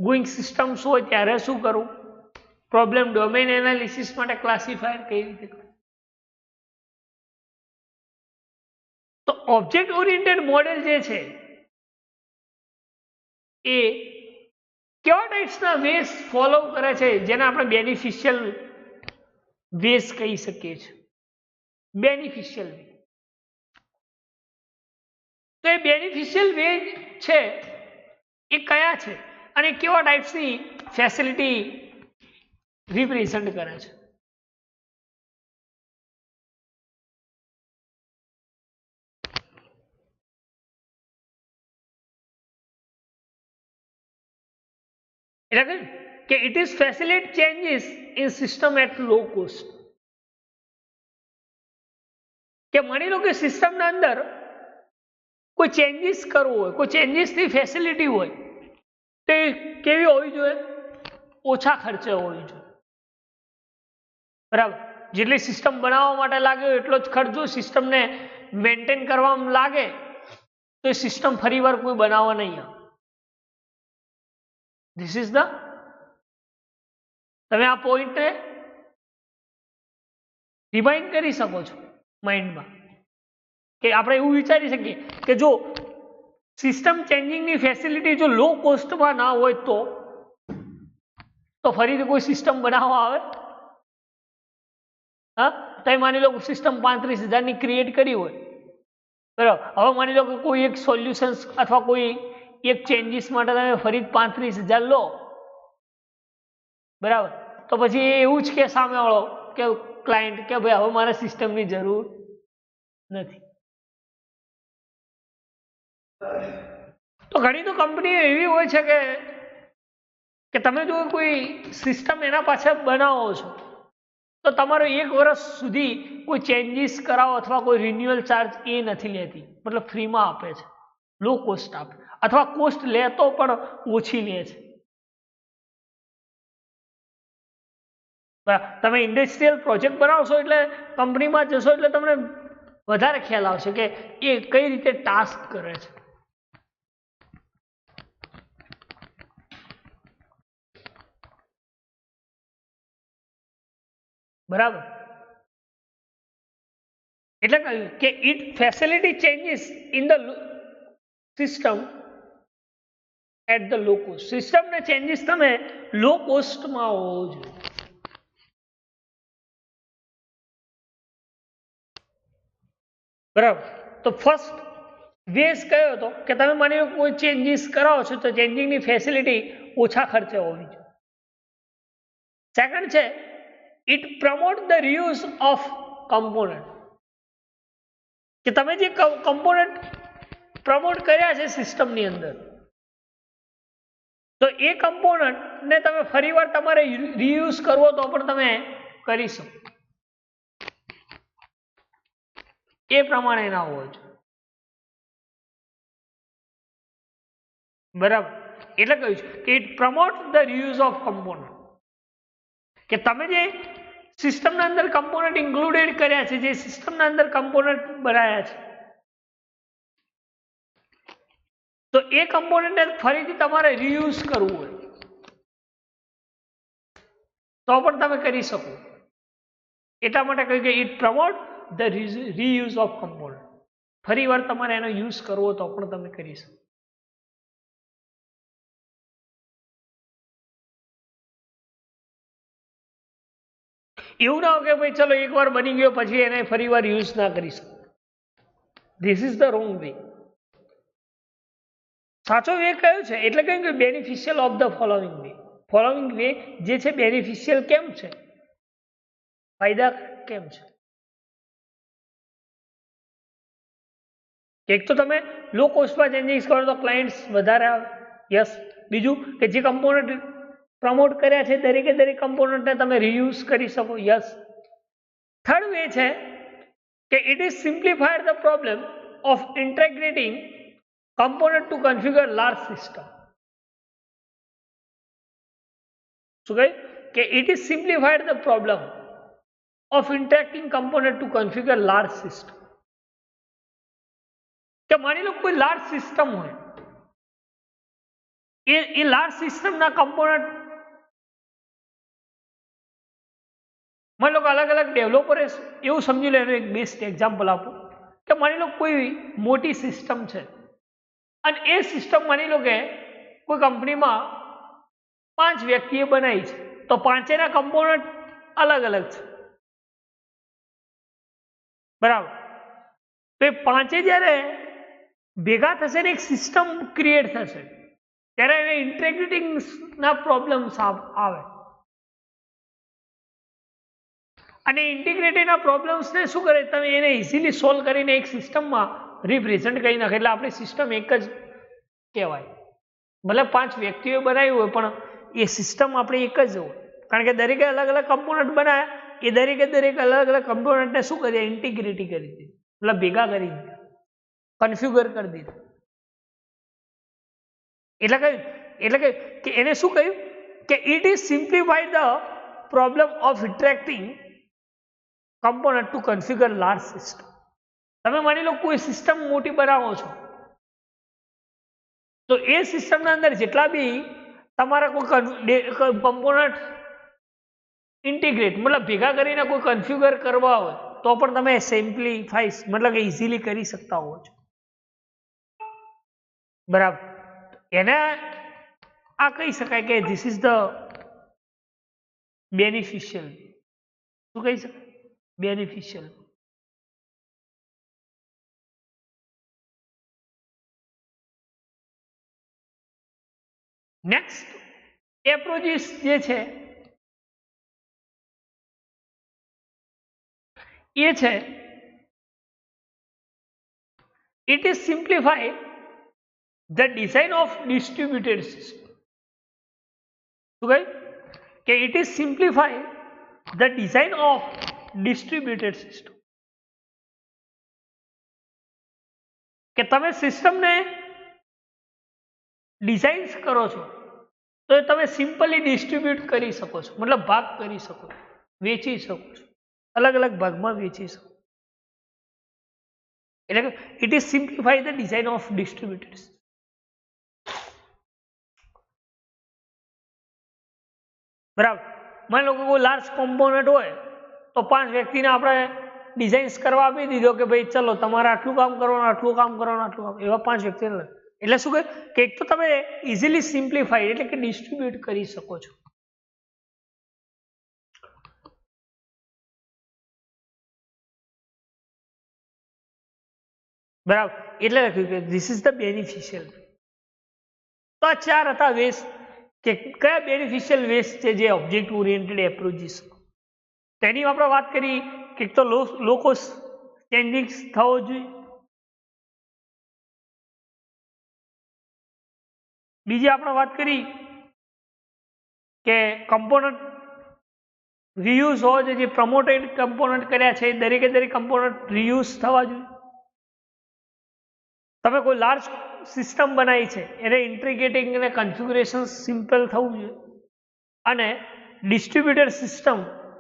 ગોઈંગ સિસ્ટમ્સ હોય ત્યારે શું કરવું, પ્રોબ્લેમ ડોમેન એનાલિસિસ માટે ક્લાસિફાયર કઈ રીતે કરવું. તો ઓબ્જેક્ટ ઓરિએન્ટેડ મોડેલ જે છે એ કેવા ટાઈપ્સના વેસ ફોલો કરે છે જેને આપણે બેનિફિશિયલ વેસ કહી શકીએ છીએ. Beneficial way. તો એ બેનિફિશિયલ વે છે એ કયા છે અને કેવા ટાઈપ્સની ફેસિલિટી રિપ્રેઝન્ટ કરે છે. એટલે કે it is facilitate changes in system at low cost. કે માની લો કે સિસ્ટમના અંદર કોઈ ચેન્જીસ કરવો હોય, કોઈ ચેન્જીસની ફેસિલિટી હોય તે કેવી હોવી જોઈએ, ઓછા ખર્ચે હોવી જોઈએ. બરાબર. જેટલી સિસ્ટમ બનાવવા માટે લાગે એટલો જ ખર્ચ જો સિસ્ટમને મેન્ટેન કરવામાં લાગે તો એ સિસ્ટમ ફરીવાર કોઈ બનાવવા નહીં આવે. ધીસ ઇઝ ધ, તમે આ પોઈન્ટને રિમાઇન્ડ કરી શકો છો માઇન્ડમાં કે આપણે એવું વિચારી શકીએ કે જો સિસ્ટમ ચેન્જિંગની ફેસિલિટી જો લો કોસ્ટમાં ના હોય તો ફરીથી કોઈ સિસ્ટમ બનાવવા આવે? હા, તમે માની લો સિસ્ટમ 35,000ની ક્રિએટ કરી હોય, બરાબર. હવે માની લો કે કોઈ એક સોલ્યુશન અથવા કોઈ એક ચેન્જીસ માટે તમે ફરી 35,000 લો, બરાબર. તો પછી એવું જ કે સામે વાળો કે ક્લાયન્ટ કે ભાઈ હવે મારે સિસ્ટમની જરૂર નથી. તો ઘણી તો કંપનીઓ એવી હોય છે કે તમે જો કોઈ સિસ્ટમ એના પાછળ બનાવો છો તો તમારો 1 વર્ષ સુધી કોઈ ચેન્જીસ કરાવો અથવા કોઈ રિન્યુઅલ ચાર્જ એ નથી લેતી, મતલબ ફ્રીમાં આપે છે, લો કોસ્ટ આપે, અથવા કોસ્ટ લે તો પણ ઓછી લે છે. તમે ઇન્ડસ્ટ્રીયલ પ્રોજેક્ટ બનાવશો એટલે કંપનીમાં જશો એટલે તમને વધારે ખ્યાલ આવશે કે એ કઈ રીતે ટાસ્ક કરે છે. બરાબર. એટલે કહ્યું કે it facility changes in the system at the low cost. સિસ્ટમને ચેન્જીસ તમે લો કોસ્ટમાં હોવો જોઈએ. બરાબર. તો ફર્સ્ટ વેસ કયો હતો કે તમે માની લો કોઈ ચેન્જીસ કરાવો છો તો ચેન્જિંગની ફેસિલિટી ઓછા ખર્ચે હોવી જોઈએ. સેકન્ડ છે it promote the reuse of component. કે તમે જે કમ્પોનન્ટ પ્રમોટ કર્યા છે સિસ્ટમની અંદર તો એ કમ્પોનન્ટને તમે ફરીવાર તમારે રીયુઝ કરવો તો પણ તમે કરી શકો. એ પ્રમાણે ના હોવો જોઈએ. બરાબર. એટલે કહ્યું છે કે it promote the reuse of component. કે તમે જે સિસ્ટમના અંદર કમ્પોનન્ટ ઇન્ક્લુડેડ કર્યા છે, જે સિસ્ટમના અંદર કમ્પોનન્ટ બનાવ્યા છે, તો એ કમ્પોનન્ટને ફરીથી તમારે રીયુઝ કરવું હોય તો પણ તમે કરી શકો. એટલા માટે કહ્યું કે it promote the reuse of component. ફરી વાર તમારે એનો યુઝ કરવો તો પણ તમે કરી શકો. એવું ના હોય કે ભાઈ ચલો એકવાર બની ગયો પછી એને ફરી વાર યુઝ ના કરી શકો. This is the wrong way. સાચો વે કયો છે? એટલે કહ્યું કે beneficial of the following way. Following way જે છે બેનિફિશિયલ કેમ છે? ફાયદા કેમ છે? એક તો તમે લો કોસ્ટમાં ચેન્જીસ કરો તો ક્લાયન્ટ્સ વધારે આવે, યસ. બીજું કે જે કમ્પોનન્ટ પ્રમોટ કર્યા છે દરેકે દરેક કમ્પોનન્ટને તમે રીયુઝ કરી શકો, યસ. થર્ડ વે છે કે it is simplified the problem of integrating component to configure large system. શું કહ્યું? કે it is simplified the problem of interacting component to configure large system. કે માની લો કોઈ લાર્જ સિસ્ટમ હોય, એ લાર્જ સિસ્ટમના કમ્પોનન્ટ માની લો કે અલગ અલગ ડેવલપરે એવું સમજી લો, એનું એક બેસ્ટ એક્ઝામ્પલ આપું કે માની લો કોઈ મોટી સિસ્ટમ છે અને એ સિસ્ટમ માની લો કે કોઈ કંપનીમાં 5 વ્યક્તિએ બનાવી છે, તો પાંચેના કમ્પોનન્ટ અલગ અલગ છે, બરાબર. તો એ પાંચે જ્યારે ભેગા થશે ને એક સિસ્ટમ ક્રિએટ થશે ત્યારે એને ઇન્ટિગ્રેટિંગ ના પ્રોબ્લેમ્સ આવે. અને ઇન્ટિગ્રેટેડના પ્રોબ્લેમ્સને શું કરે, તમે એને ઇઝીલી સોલ્વ કરીને એક સિસ્ટમમાં રિપ્રેઝન્ટ કરી નાખે. એટલે આપણી સિસ્ટમ એક જ કહેવાય. ભલે 5 વ્યક્તિઓ બનાવી હોય પણ એ સિસ્ટમ આપણી એક જ હોય, કારણ કે દરેકે અલગ અલગ કમ્પોનન્ટ બનાવ્યા, એ દરેકે દરેક અલગ અલગ કમ્પોનન્ટને શું કરીએ, ઇન્ટિગ્રેટી કરી દીધી, એટલે ભેગા કરી દીધા, કન્ફ્યુગર કરી દીધા. એટલે કે એને શું કહ્યું કે it is simplified the problem of interacting component to configure large system. તમે માની લો કોઈ સિસ્ટમ મોટી બનાવો છો, તો એ સિસ્ટમના અંદર જેટલા બી તમારા કોઈ કમ્પોનન્ટ ઇન્ટિગ્રેટ મતલબ ભેગા કરીને કોઈ કન્ફ્યુગર કરવા હોય તો પણ તમે સિમ્પ્લિફાઈ મતલબ કે ઇઝીલી કરી શકતા હો છો, બરાબર. એને આ કહી શકાય કે ધીસ ઇઝ ધ બેનિફિશિયલ. શું કહી શકાય? બેનિફિશિયલ. નેક્સ્ટ એપ્રોચીસ જે છે એ છે it is simplify the design of distributed system. શું કહ્યું કે it is simplify the design of distributed system. કે તમે સિસ્ટમને ડિઝાઇન્સ કરો છો તો એ તમે સિમ્પલી ડિસ્ટ્રીબ્યુટ કરી શકો છો, મતલબ ભાગ કરી શકો છો, વેચી શકો છો, અલગ અલગ ભાગમાં વેચી શકો. એટલે કે it is simplify the design of distributed system. બરાબર. માની લો કે કોઈ લાર્જ કોમ્પોનન્ટ હોય તો 5 વ્યક્તિને આપણે ડિઝાઇન્સ કરવા આપી દીધો કે ભાઈ ચલો તમારે આટલું કામ કરવાનું, આટલું કામ કરવાનું, આટલું કામ, એવા 5 વ્યક્તિને. એટલે શું કહે કે એક તો તમે ઇઝીલી સિમ્પ્લિફાઈ એટલે કે ડિસ્ટ્રીબ્યુટ કરી શકો છો. બરાબર. એટલે લખ્યું કે ધીસ ઇઝ ધ બેનિફિશિયલ. તો આ 4 હતા વેસ કે કયા બેનિફિશિયલ વેસ છે જે ઓબ્જેક્ટ ઓરિએન્ટેડ એપ્રોચીસ. તેની આપણે વાત કરી કે તો લો કોસ્ટ ચેન્જિંગ થવો જોઈએ, બીજી આપણે વાત કરી કે કમ્પોનન્ટ રીયુઝ હોવા જોઈએ, જે પ્રમોટેડ કમ્પોનન્ટ કર્યા છે દરેકે દરેક કમ્પોનન્ટ રીયુઝ થવા જોઈએ. તમે કોઈ લાર્જ સિસ્ટમ બનાવી છે એને ઇન્ટિગ્રેટિંગ અને કન્ફિગ્યુરેશન સિમ્પલ થવું જોઈએ. અને ડિસ્ટ્રીબ્યુટેડ સિસ્ટમ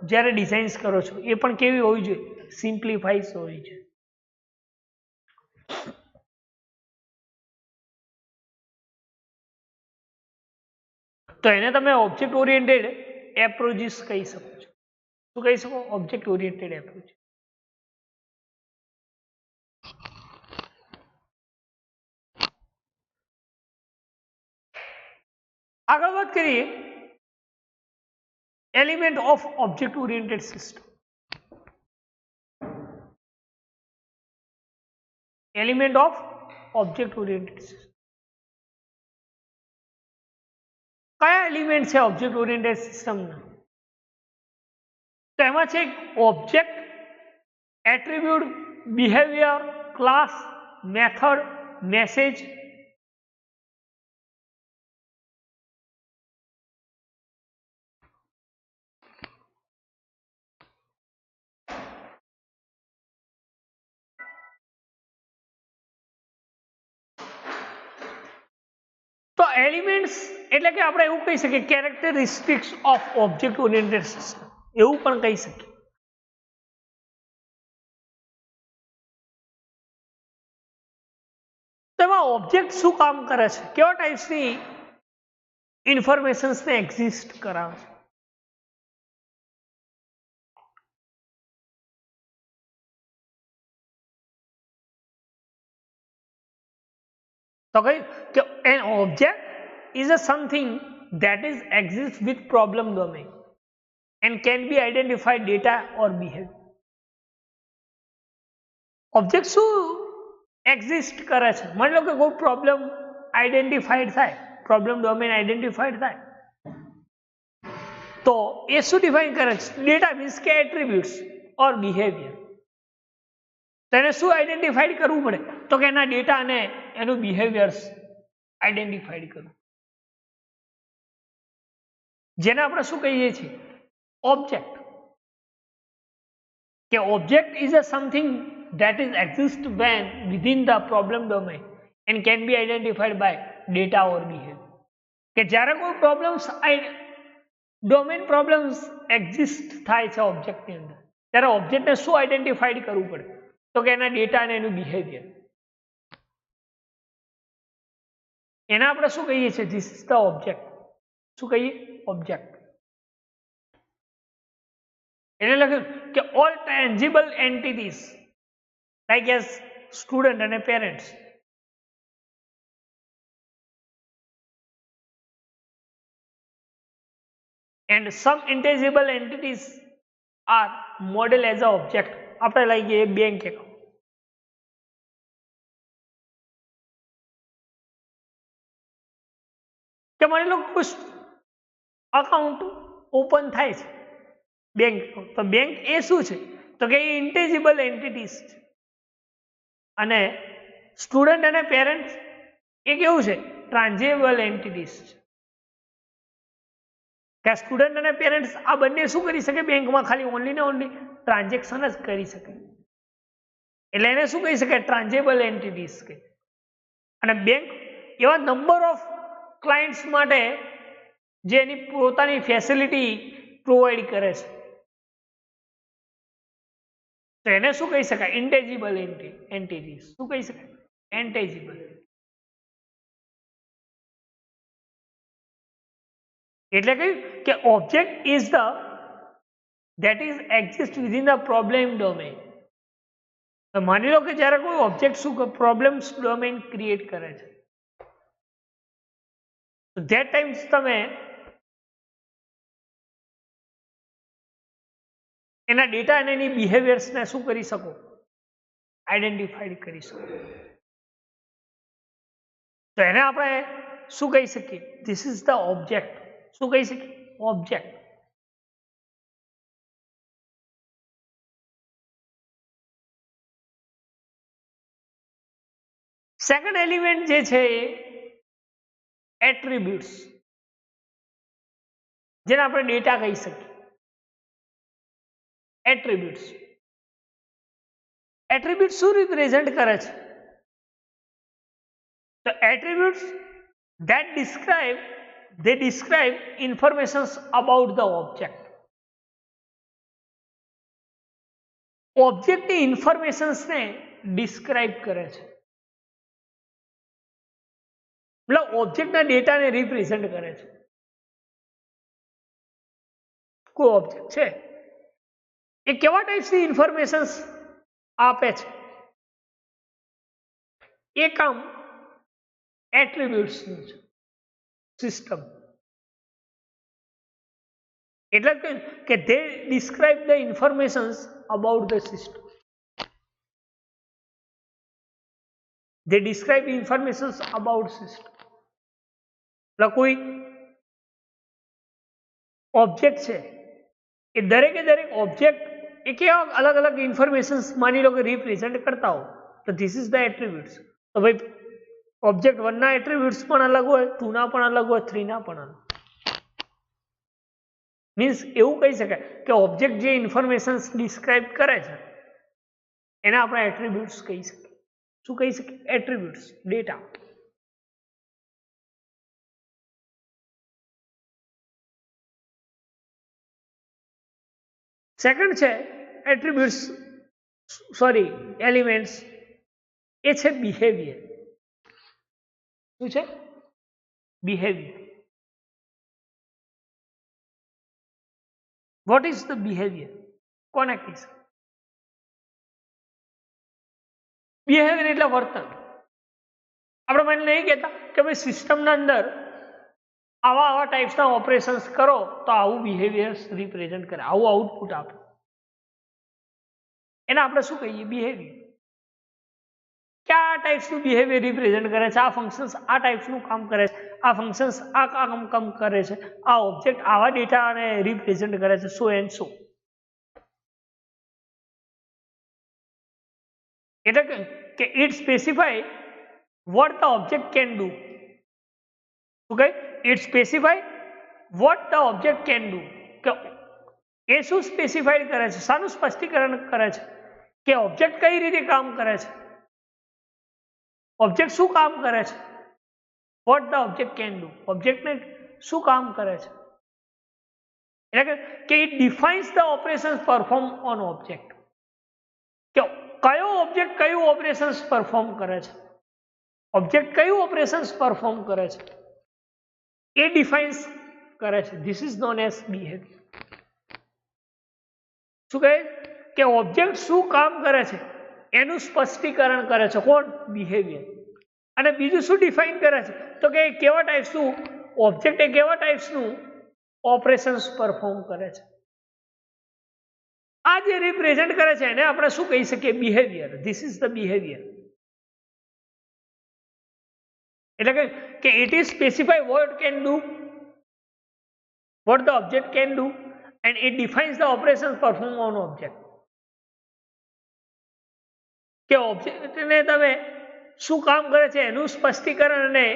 જ્યારે ડિઝાઇન્સ કરો છો એ પણ કેવી હોવી જોઈએ, સિમ્પ્લિફાઈડ હોવી જોઈએ. તો એને તમે ઓબ્જેક્ટ ઓરિએન્ટેડ એપ્રોચીસ કહી શકો છો. શું કહી શકો? Object oriented approach. આગળ વાત કરીએ element of object oriented system. Element of object oriented system. કયા એલિમેન્ટ છે ઓબ્જેક્ટ ઓરિએન્ટેડ સિસ્ટમના? તો એમાં છે object, attribute, behaviour, class, method, message. તો એલિમેન્ટ્સ એટલે કે આપણે એવું કહી શકીએ characteristics of object oriented system, એવું પણ કહી શકીએ. તો એમાં ઓબ્જેક્ટ શું કામ કરે છે, કેવા ટાઈપ્સની ઇન્ફોર્મેશન્સને એક્ઝિસ્ટ કરાવે છે? તો કહ્યું કે an object is a something that is exists with problem domain and can be identified data or behavior. Object શું એક્ઝિસ્ટ કરે છે? માની લો કે કોઈ પ્રોબ્લેમ આઈડેન્ટિફાઈડ થાય, પ્રોબ્લેમ ડોમેન આઈડેન્ટિફાઈડ થાય, તો એ શું ડિફાઇન કરે છે? ડેટા મીન્સ કે એટ્રીબ્યુટ્સ ઓર બિહેવિયર. તો એને શું આઈડેન્ટિફાઈડ કરવું પડે? તો કે એના ડેટા અને એનું બિહેવિયર્સ આઈડેન્ટિફાઈડ કરવું, જેને આપણે શું કહીએ છીએ? ઓબ્જેક્ટ. કે object is a something that is exist when within the problem domain and can be identified by data or behavior. કે જ્યારે કોઈ પ્રોબ્લેમ્સ ડોમેન પ્રોબ્લેમ્સ એક્ઝિસ્ટ થાય છે ઓબ્જેક્ટની અંદર, ત્યારે ઓબ્જેક્ટને શું આઈડેન્ટિફાઈડ કરવું પડે? તો કે એના ડેટા અને એનું બિહેવિયર. એને આપણે શું કહીએ છીએ? This is the object. શું કહીએ? ઓબ્જેક્ટ. એટલે લખ્યું કે all tangible entities like as student and parents and some intangible entities are modeled as a object. આપણે લઈએ બેંક એકાઉન્ટ. કે માની લો અકાઉન્ટ ઓપન થાય છે બેંક એકાઉન્ટ, તો બેંક એ શું છે? તો કે ઇન્ટેન્જિબલ એન્ટિટીઝ છે. અને સ્ટુડન્ટ અને પેરેન્ટ્સ એ કેવું છે? ટ્રાન્જેબલ એન્ટિટીઝ છે. કે સ્ટુડન્ટ અને પેરેન્ટ્સ આ બંને શું કરી શકે? બેંકમાં ખાલી ઓનલી ને ઓનલી ટ્રાન્ઝેક્શન જ કરી શકે, એટલે એને શું કહી શકે? ટ્રાન્જેબલ એન્ટિટીઝ કે. અને બેંક એવા નંબર ઓફ ક્લાયન્ટ્સ માટે જે એની પોતાની ફેસિલિટી પ્રોવાઈડ કરે છે, તો એને શું કહી શકાય? Intangible entities. શું કહી શકાય? ઇન્ટેન્જિબલ. એટલે કે object is the that is exist within the problem domain. તો માની લો કે જ્યારે કોઈ ઓબ્જેક્ટ શું પ્રોબ્લેમ્સ ડોમેન ક્રિએટ કરે છે, તો ધેટ ટાઈમ્સ તમે એના ડેટા અને એની બિહેવિયર્સને શું કરી શકો? આઈડેન્ટિફાઈડ કરી શકો. તો એને આપણે શું કહી શકીએ? This is the object. શું કહી શકીએ? ઓબ્જેક્ટ. સેકન્ડ એલિમેન્ટ જે છે એ એટ્રીબ્યુટ્સ, જેને આપણે ડેટા કહી શકીએ. એટ્રીબ્યુટ્સ. એટ્રીબ્યુટ શું રિપ્રેઝેન્ટ કરે છે? તો attributes that describe informations about the object. ઓબ્જેક્ટની ઇન્ફોર્મેશન્સને ડિસ્ક્રાઇબ કરે છે, એટલે ઓબ્જેક્ટના ડેટાને રિપ્રેઝેન્ટ કરે છે. કોઈ ઓબ્જેક્ટ છે એ કેવા ટાઈપ્સની ઇન્ફોર્મેશન્સ આપે છે? એ કામ એટ્રીબ્યુટ્સનું છે, સિસ્ટમ. એટલે કે they describe the informations about the system. They describe informations about system. એટલે કોઈ ઓબ્જેક્ટ છે એ દરેકે દરેક ઓબ્જેક્ટ એ કેવા અલગ અલગ ઇન્ફોર્મેશન્સ માની લો કે રિપ્રેઝન્ટ કરતા હો, તો ધીસ ઇઝ ધ એટ્રીબ્યુટ્સ. તો ભાઈ ઓબ્જેક્ટ 1 ના એટ્રીબ્યુટ્સ પણ અલગ હોય, 2 ના પણ અલગ હોય, 3 ના પણ અલગ. મીન્સ એવું કહી શકાય કે ઓબ્જેક્ટ જે ઇન્ફોર્મેશન્સ ડિસ્ક્રાઇબ કરે છે એને આપણે એટ્રીબ્યુટ્સ કહી શકીએ. શું કહી શકીએ? Attributes, data. સેકન્ડ છે એટ્રીબ્યુટ્સ, સોરી એલિમેન્ટ્સ, એ છે બિહેવિયર. શું છે? Behaviour. Vote is the behaviour? કોને કહી શકે? બિહેવિયર એટલે વર્તન. આપણે મને નહીં કહેતા કે ભાઈ સિસ્ટમના અંદર આવા આવા ટાઈપ્સના ઓપરેશન્સ કરો તો આવું બિહેવિયર રિપ્રેઝન્ટ કરે, આવું આઉટપુટ આપે, એને આપણે શું કહીએ? બિહેવિયર. કે આ ટાઈપ્સનું બિહેવિયર રિપ્રેઝન્ટ કરે છે, આ ફંક્શન્સ આ ટાઈપ્સનું કામ કરે છે, આ ફંક્શન્સ આ કામ કરે છે, આ ઓબ્જેક્ટ આવા ડેટાને રિપ્રેઝન્ટ કરે છે, સો એન્ડ સો. એટલે કે it specify what the object can do. Okay, it specify what the object can do. કે એ શું સ્પેસિફાઈડ કરે છે, શાનું સ્પષ્ટીકરણ કરે છે કે ઓબ્જેક્ટ કઈ રીતે કામ કરે છે, ઓબ્જેક્ટ શું કામ કરે છે. what the object can do, ઓબ્જેક્ટને શું કામ કરે છે. એટલે કે it defines the operations performed on object. કે કયો ઓબ્જેક્ટ કયું ઓપરેશન્સ પરફોર્મ કરે છે, ઓબ્જેક્ટ કયું ઓપરેશન્સ પરફોર્મ કરે છે એ ડિફાઇન્સ કરે છે. This is known as behaviour. શું કહે કે ઓબ્જેક્ટ શું કામ કરે છે એનું સ્પષ્ટીકરણ કરે છે કોણ? બિહેવિયર. અને બીજું શું ડિફાઇન કરે છે તો કે કેવા ટાઈપ્સનું ઓબ્જેક્ટ એ કેવા ટાઈપ્સનું ઓપરેશન્સ પરફોર્મ કરે છે. આ જે રિપ્રેઝન્ટ કરે છે એને આપણે શું કહી શકીએ? Behaviour. This is the behaviour. એટલે કે it is specify what can do, what the object can do, and it defines the operations performed on object. કે ઓબ્જેક્ટને તમે શું કામ કરે છે એનું સ્પષ્ટીકરણ અને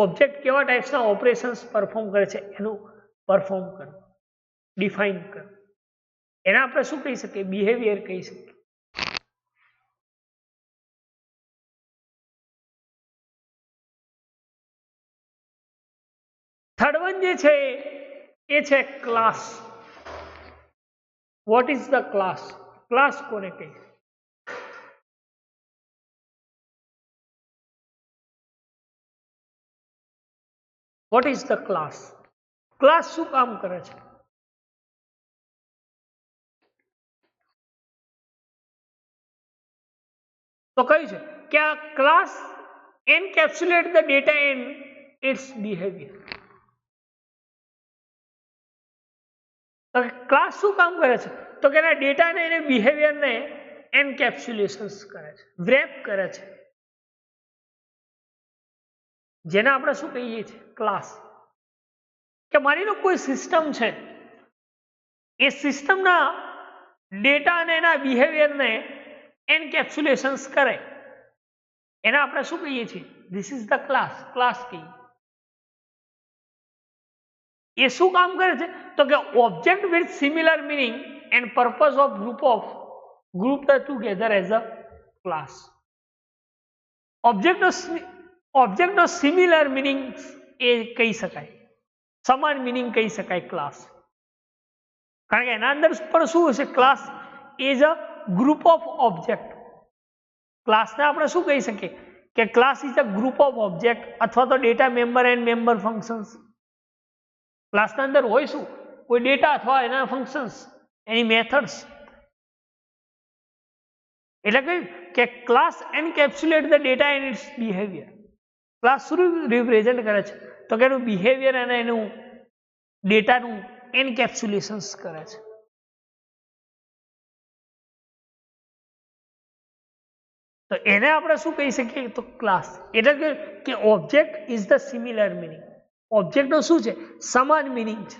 ઓબ્જેક્ટ કેવા ટાઈપ્સના ઓપરેશન્સ પરફોર્મ કરે છે એનું પરફોર્મ કરે, ડિફાઇન કરે, એને આપણે શું કહી શકીએ? બિહેવિયર કહી શકીએ. થર્ડ વન જે છે એ છે class. What is the class? Class કોને કહે? What is the class? Class શું કામ કરે છે? તો કયું છે કે આ class encapsulate the data and its behaviour. Class શું કામ કરે છે તો કે એના ડેટાને એને બિહેવિયરને એન્કેપ્સ્યુલેશન્સ કરે છે, વ્રેપ કરે છે, જેને આપણે શું કહીએ છીએ? ક્લાસ. કે માની લો કોઈ સિસ્ટમ છે, એ સિસ્ટમના ડેટા અને એના બિહેવિયરને એન્કેપ્સ્યુલેશન્સ કરે, એને આપણે શું કહીએ છીએ? This is the class. Class કહીએ. એ શું કામ કરે છે તો કે object with similar meaning and purpose of group together as a class. ઓબ્જેક્ટનો સિમિલર મિનિંગ એ કહી શકાય, સમાન મિનિંગ કહી શકાય ક્લાસ. કારણ કે એના અંદર પણ શું હશે? Class is a group of object. ક્લાસને આપણે શું કહી શકીએ કે class is a group of object અથવા તો data member and member functions. ક્લાસના અંદર હોય શું? કોઈ ડેટા અથવા એના ફંક્શન્સ, એની મેથડ્સ, એટલે કે class encapsulate the data and its behaviour. Class શું રિપ્રેઝન્ટ કરે છે? તો કે એનું બિહેવિયર અને એનું ડેટાનું એન્કેપ્સ્યુલેશન્સ કરે છે. તો એને આપણે શું કહી શકીએ? તો ક્લાસ. એટલે કે object is the similar meaning. ઓબ્જેક્ટનો શું છે? સમાન મિનિંગ છે.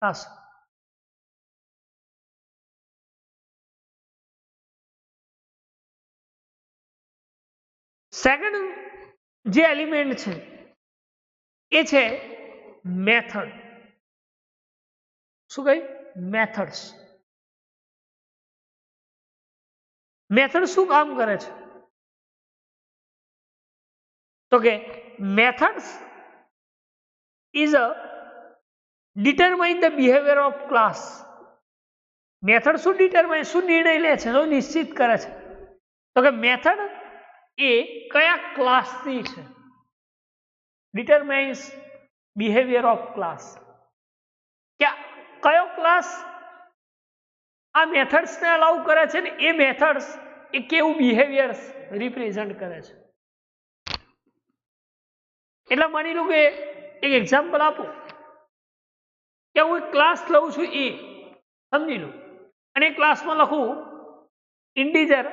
ક્લાસ. સેકન્ડ જે એલિમેન્ટ છે એ છે મેથડ. શું કહ્યું? મેથડ્સ. મેથડ શું કામ કરે છે? તો કે methods is a determine the behaviour of class. Method શું ડિટરમાઇન, શું નિર્ણય લે છે, શું નિશ્ચિત કરે છે? તો કે મેથડ એ કયા ક્લાસની છે? Determines behaviour of class. કે કયો ક્લાસ આ મેથડ્સને અલાઉ કરે છે ને એ મેથડ્સ એ કેવું બિહેવિયર રિપ્રેઝન્ટ કરે છે. એટલે માની લો કે એક એક્ઝામ્પલ આપો કે હું એક ક્લાસ લઉં છું એ, સમજી લો, અને ક્લાસમાં લખું ઇન્ટીજર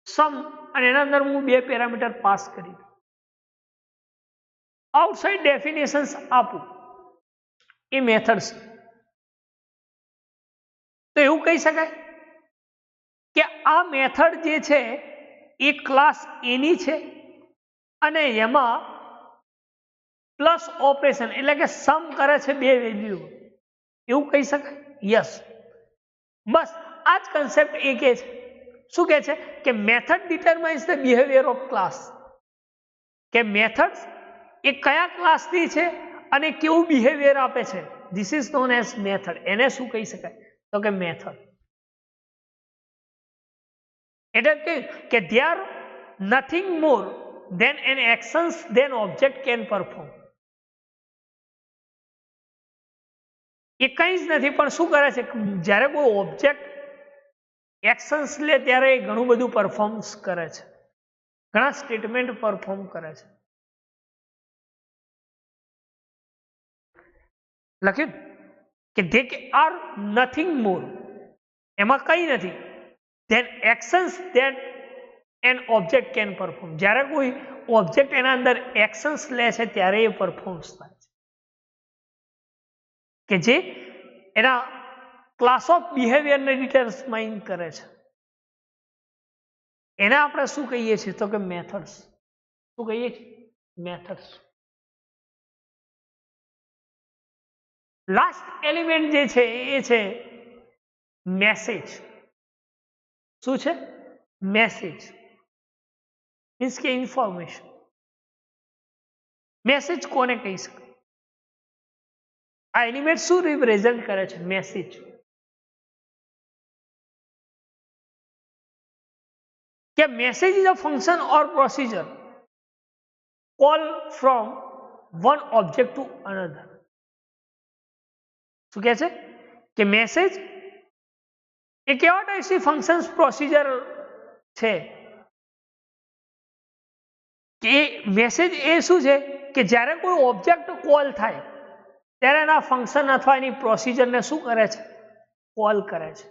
સમ, અને એના અંદર હું 2 પેરામીટર પાસ કરી આઉટસાઇડ ડેફિનેશન્સ આપું એ મેથડ્સ. તો એવું કહી શકાય કે આ મેથડ જે છે એ ક્લાસ એની છે અને એમાં પ્લસ ઓપરેશન એટલે કે સમ કરે છે 2 વેલ્યુ. એવું કહી શકાય? યસ. બસ આ જ કન્સેપ્ટ એ કે છે. શું કહે છે? કે method determines the behaviour of class. કે મેથડ એ કયા ક્લાસની છે અને કેવું બિહેવિયર આપે છે. This is known as method. એને શું કહી શકાય? તો કે મેથડ. એટલે કે they are nothing more than an actions than object can perform. એ કંઈ જ નથી પણ શું કરે છે? જ્યારે કોઈ ઓબ્જેક્ટ એક્શન્સ લે ત્યારે એ ઘણું બધું પરફોર્મન્સ કરે છે, ઘણા સ્ટેટમેન્ટ પરફોર્મ કરે છે. લખ્યું કે they are nothing more, એમાં કંઈ નથી, then actions that an object can perform. જ્યારે કોઈ ઓબ્જેક્ટ એના અંદર એક્શન્સ લે છે ત્યારે એ પરફોર્મન્સ થાય છે, કે જે એના ક્લાસ ઓફ બિહેવિયરને ડિટરમાઇન કરે છે. એને આપણે શું કહીએ છીએ? તો કે મેથડ્સ. શું કહીએ છીએ? મેથડ્સ. લાસ્ટ એલિમેન્ટ જે છે એ છે મેસેજ. શું છે? મેસેજ મીન્સ કે ઇન્ફોર્મેશન. મેસેજ કોને કહી શકાય? આ એલિમેન્ટ શું રિપ્રેઝન્ટ કરે છે? મેસેજ. કે message is a function or procedure call from one object to another. શું કહે છે? કે મેસેજ એ કેવા ટાઈપની ફંક્શન્સ પ્રોસિજર છે? કે મેસેજ એ શું છે? કે જ્યારે કોઈ ઓબ્જેક્ટ કોલ થાય ત્યારે એના ફંક્શન અથવા એની પ્રોસિજરને શું કરે છે? કોલ કરે છે.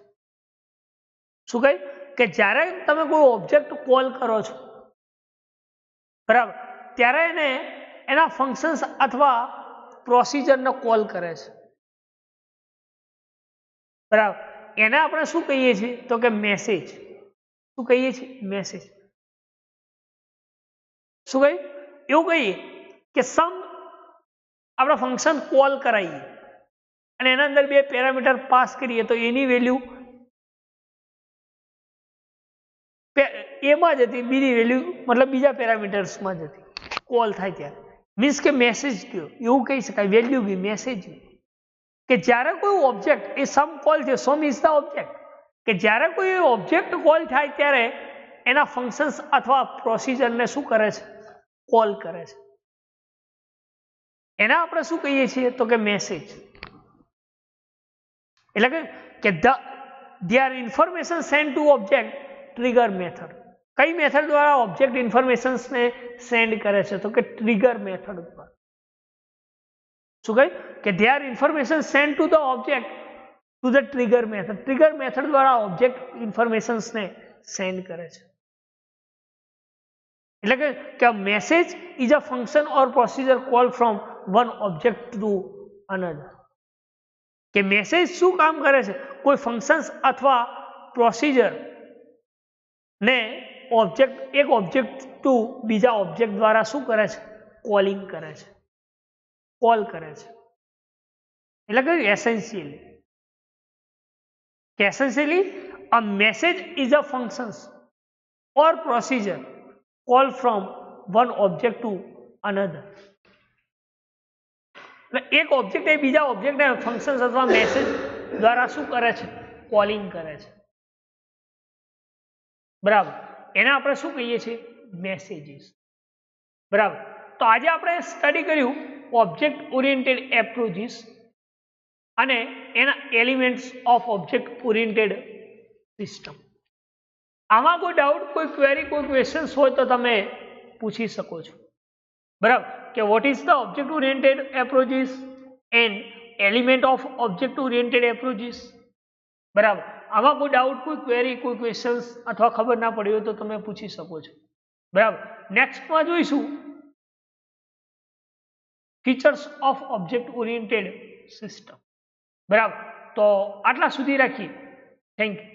શું કહ્યું? કે જ્યારે તમે કોઈ ઓબ્જેક્ટ કોલ કરો છો, બરાબર, ત્યારે એને એના ફંક્શન્સ અથવા પ્રોસિજરને કોલ કરે છે, બરાબર. એને આપણે શું કહીએ છીએ? તો કે મેસેજ. શું કહીએ છીએ? મેસેજ. શું કહ્યું? એવું કહીએ કે સમ આપણે ફંક્શન કોલ કરાવીએ અને એના અંદર 2 પેરામીટર પાસ કરીએ તો એની વેલ્યુ એમાં જતી, બીજી વેલ્યુ મતલબ બીજા પેરામીટર્સમાં જતી કોલ થાય ત્યારે. મીન્સ કે મેસેજ ગયો એવું કહી શકાય. વેલ્યુ ગઈ, મેસેજ ગયો. કે જ્યારે કોઈ ઓબ્જેક્ટ એ સમ કોલ છે, સમ ઇઝ ધ ઓબ્જેક્ટ, કે જ્યારે કોઈ ઓબ્જેક્ટ કોલ થાય ત્યારે એના ફંક્શન્સ અથવા પ્રોસિજરને શું કરે છે? કોલ કરે છે. એના આપણે શું કહીએ છીએ? તો કે મેસેજ. એટલે કે they are information sent to object trigger method. કઈ મેથડ દ્વારા ઓબ્જેક્ટ ઇન્ફોર્મેશન્સ ને સેન્ડ કરે છે તો કે ટ્રિગર મેથડ દ્વારા. શું કહ્યું કે they are information sent to the object to the trigger method. Trigger method દ્વારા ઓબ્જેક્ટ ઇન્ફોર્મેશન્સ ને સેન્ડ કરે છે. એટલે કે message is a function or procedure call from one object to another. કે મેસેજ શું કામ કરે છે, કોઈ ફંક્શન્સ અથવા પ્રોસિજર ને ઓબ્જેક્ટ એક ઓબ્જેક્ટ ટુ બીજા ઓબ્જેક્ટ દ્વારા શું કરે છે, કોલિંગ કરે છે, કોલ કરે છે. એટલે કે essentially a message is a functions or procedure call from one object to another. એક ઓબ્જેક્ટ એ બીજા ઓબ્જેક્ટને ફંક્શન્સ અથવા મેસેજ દ્વારા શું કરે છે, કોલિંગ કરે છે. બરાબર, એને આપણે શું કહીએ છીએ, મેસેજીસ. બરાબર, તો આજે આપણે સ્ટડી કર્યું ઓબ્જેક્ટ ઓરિએન્ટેડ એપ્રોચીસ અને એના elements of object oriented system. આમાં કોઈ ડાઉટ, કોઈ ક્વેરી, કોઈ ક્વેશ્ચન્સ હોય તો તમે પૂછી શકો છો. બરાબર, કે vote is the object oriented approaches and element of object oriented approaches. બરાબર, આમાં કોઈ ડાઉટ, કોઈ ક્વેરી, કોઈ ક્વેશ્ચન્સ અથવા ખબર ના પડી હોય તો તમે પૂછી શકો છો. બરાબર, નેક્સ્ટમાં જોઈશું features of object oriented system. બરાબર, તો આટલા સુધી રાખીએ. Thank you.